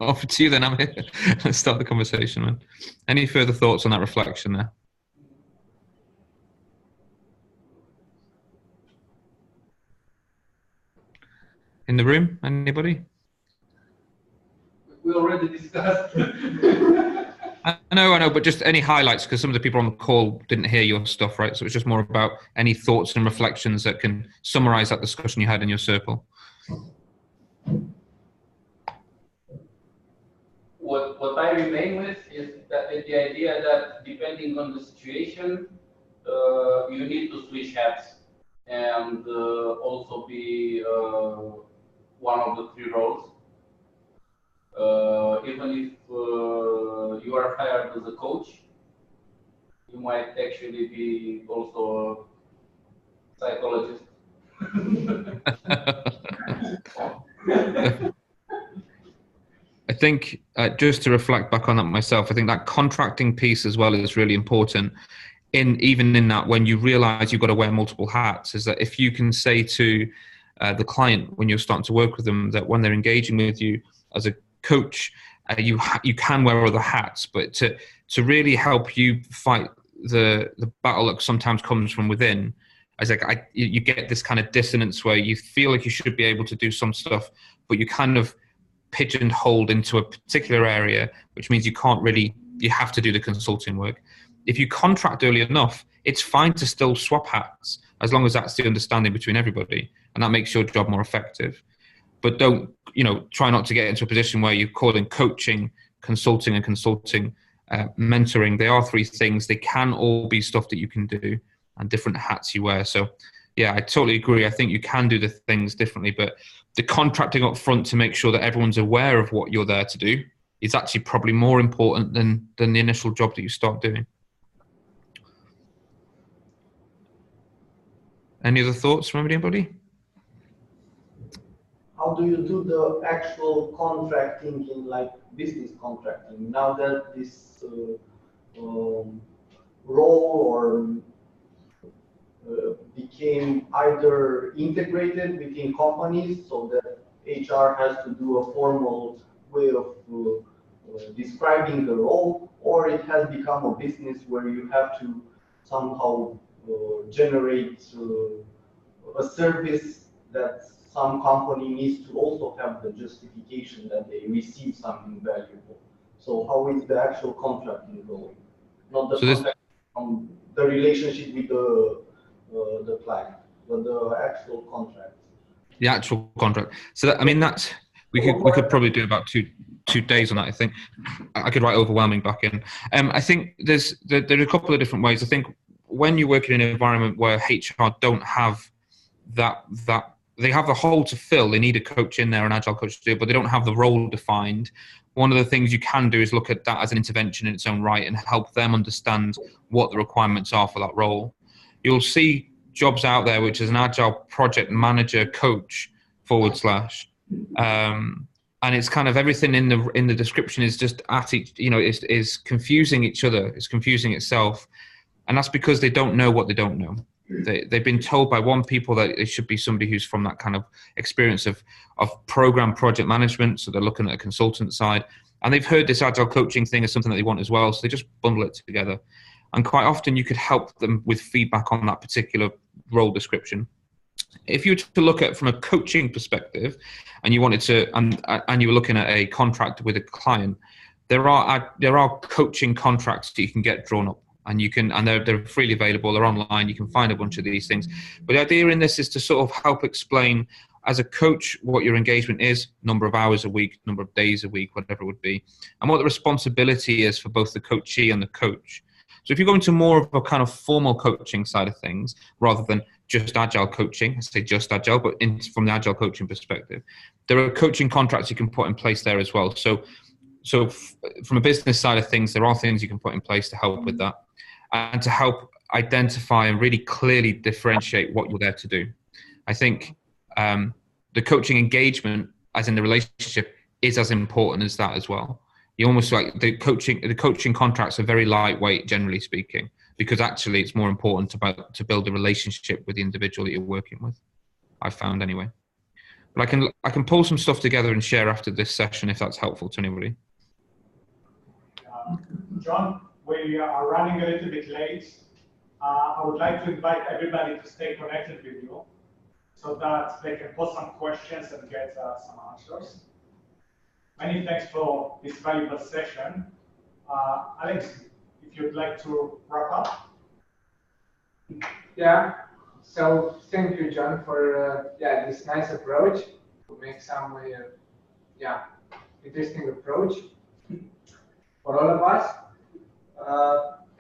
Off to you then, Amir. Let's start the conversation, man. Any further thoughts on that reflection there? In the room, anybody? We already discussed. I know, but just any highlights, because some of the people on the call didn't hear your stuff, right? So it's just more about any thoughts and reflections that can summarize that discussion you had in your circle. What I remain with is that the idea that depending on the situation, you need to switch hats and also be one of the 3 roles. Even if you are hired as a coach, you might actually be also a psychologist. I think just to reflect back on that myself, I think that contracting piece as well is really important. Even in that, when you realize you've got to wear multiple hats, is that if you can say to the client when you're starting to work with them that when they're engaging with you as a coach, you can wear other hats, but to really help you fight the battle that sometimes comes from within, as like you get this kind of dissonance where you feel like you should be able to do some stuff, but you kind of pigeonholed into a particular area, which means you have to do the consulting work. If you contract early enough, it's fine to still swap hats, as long as that's the understanding between everybody, and that makes your job more effective. But don't, try not to get into a position where you're calling coaching, consulting, and consulting mentoring. They are three things. They can all be stuff that you can do and different hats you wear. So yeah, I totally agree. I think you can do the things differently, but the contracting up front to make sure that everyone's aware of what you're there to do is actually probably more important than the initial job that you start doing. Any other thoughts from anybody? How do you do the actual contracting in like business contracting? Now that this role or became either integrated within companies so that HR has to do a formal way of describing the role, or it has become a business where you have to somehow generate a service that some company needs to also have the justification that they receive something valuable. So how is the actual contracting going? Not the contract, the relationship with the client, but the actual contract. The actual contract. So that, that's we could probably do about two days on that. I think I could write overwhelming back in. I think there are a couple of different ways. I think when you work in an environment where HR don't have that they have the hole to fill, they need a coach in there, an agile coach to do it, but they don't have the role defined. One of the things you can do is look at that as an intervention in its own right and help them understand what the requirements are for that role. You'll see jobs out there which is an agile project manager coach / and it's kind of everything in the description is just at each, is confusing each other, it's confusing itself, and that's because they don't know what they don't know. They've been told by people that it should be somebody who's from that kind of experience of program project management, so they're looking at a consultant side, and they've heard this agile coaching thing is something that they want as well, so they just bundle it together. And quite often you could help them with feedback on that particular role description. If you were to look at from a coaching perspective, and you wanted to, and you were looking at a contract with a client, there are coaching contracts that you can get drawn up. And they're freely available, they're online, you can find a bunch of these things. But the idea in this is to sort of help explain, as a coach, what your engagement is, number of hours a week, number of days a week, whatever it would be, and what the responsibility is for both the coachee and the coach. So if you go into more of a kind of formal coaching side of things, rather than just agile coaching, I say just agile, but from the agile coaching perspective, there are coaching contracts you can put in place there as well. So from a business side of things, there are things you can put in place to help with that, and to help identify and really clearly differentiate what you're there to do. I think the coaching engagement, as in the relationship, is as important as that as well. You almost like the coaching contracts are very lightweight, generally speaking, because actually it's more important to build a relationship with the individual that you're working with. I've found anyway. But I can pull some stuff together and share after this session if that's helpful to anybody. John, we are running a little bit late. I would like to invite everybody to stay connected with you so that they can post some questions and get some answers. Many thanks for this valuable session. Alex, if you'd like to wrap up. Yeah, so thank you, John, for this nice approach to make some interesting approach for all of us.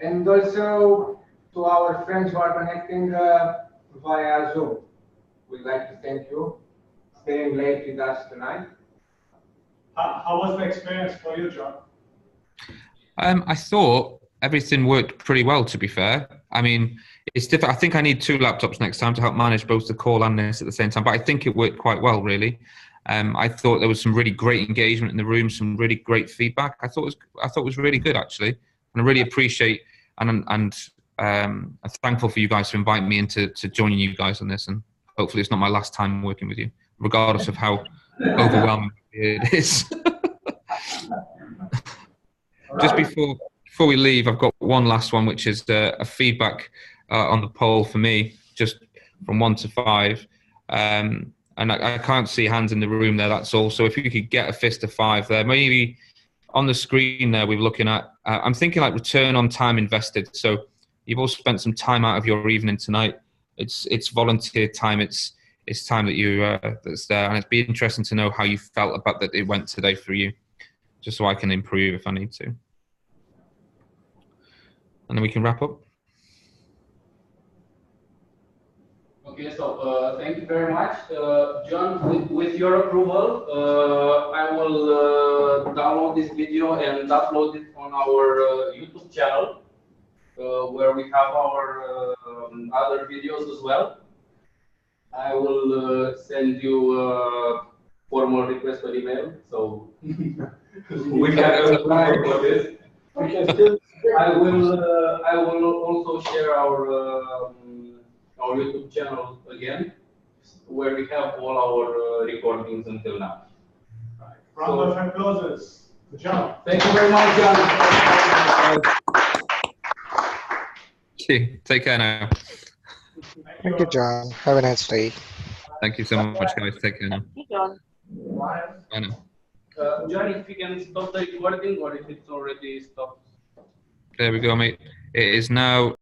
And also to our friends who are connecting via Zoom. We'd like to thank you for staying late with us tonight. How was the experience for you, John? I thought everything worked pretty well, to be fair. It's different. I think I need 2 laptops next time to help manage both the call and this at the same time, but I think it worked quite well, really. I thought there was some really great engagement in the room, some really great feedback. I thought it was really good, actually. And I really appreciate and I'm thankful for you guys for inviting me into joining you guys on this. And hopefully it's not my last time working with you, regardless of how overwhelming it is. just before we leave, I've got one last one, which is a feedback on the poll for me, just from 1 to 5. And I can't see hands in the room there, that's all. So if you could get a fist of 5 there, maybe on the screen there, we're looking at, I'm thinking like return on time invested. So you've all spent some time out of your evening tonight. It's volunteer time. It's time that that's there. And it'd be interesting to know how you felt about that it went today for you, just so I can improve if I need to. And then we can wrap up. Okay, so thank you very much. John, with your approval, I will download this video and upload it on our YouTube channel, where we have our other videos as well. I will send you a formal request on email, so we can apply for this. I will also share our YouTube channel again, where we have all our recordings until now. Round of applause. Good job. Thank you very much, John. Take care now. Thank you, John. Have a nice day. Thank you so much, guys. Take care now. Thank you, John. Bye now. John, if you can stop the recording, or if it's already stopped. There we go, mate. It is now